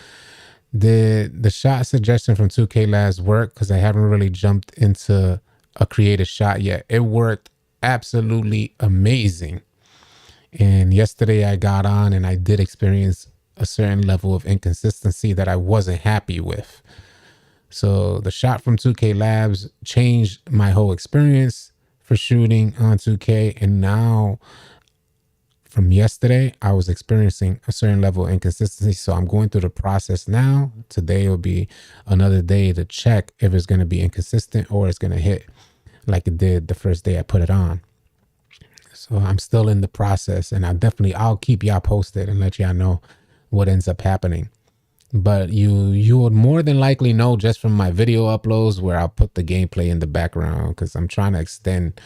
The shot suggestion from 2K Labs worked because I haven't really jumped into a creative shot yet. It worked absolutely amazing. And yesterday I got on and I did experience a certain level of inconsistency that I wasn't happy with. So the shot from 2K Labs changed my whole experience for shooting on 2K. And now from yesterday, I was experiencing a certain level of inconsistency. So I'm going through the process now. Today will be another day to check if it's going to be inconsistent or it's going to hit like it did the first day I put it on. So I'm still in the process, and I'll keep y'all posted and let y'all know what ends up happening. But you would more than likely know just from my video uploads where I'll put the gameplay in the background because I'm trying to extend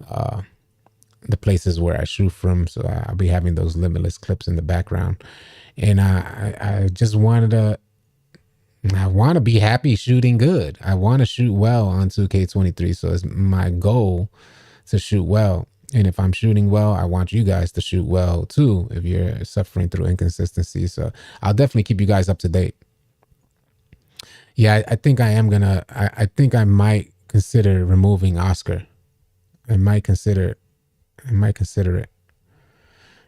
the places where I shoot from. So I'll be having those limitless clips in the background. And I just want to be happy shooting good. I want to shoot well on 2K23. So it's my goal to shoot well. And if I'm shooting well, I want you guys to shoot well too, if you're suffering through inconsistency. So I'll definitely keep you guys up to date. Yeah, I think I think I might consider removing Oscar. I might consider it.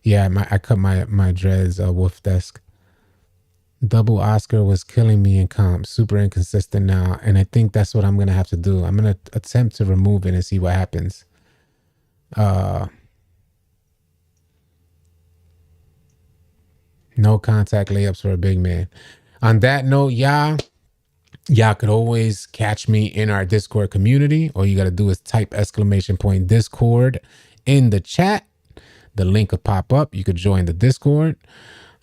Yeah, I cut my dreads, Wolf Desk. Double Oscar was killing me in comp. Super inconsistent now. And I think that's what I'm going to have to do. I'm going to attempt to remove it and see what happens. No contact layups for a big man. On that note, y'all could always catch me in our Discord community. All you got to do is type !Discord in the chat. The link will pop up. You could join the Discord.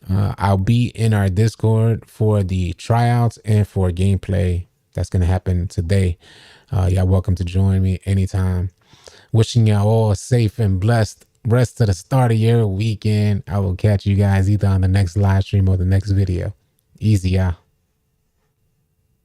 I'll be in our Discord for the tryouts and for gameplay that's going to happen today. Y'all welcome to join me anytime. Wishing y'all all a safe and blessed rest of the start of your weekend. I will catch you guys either on the next live stream or the next video. Easy, y'all.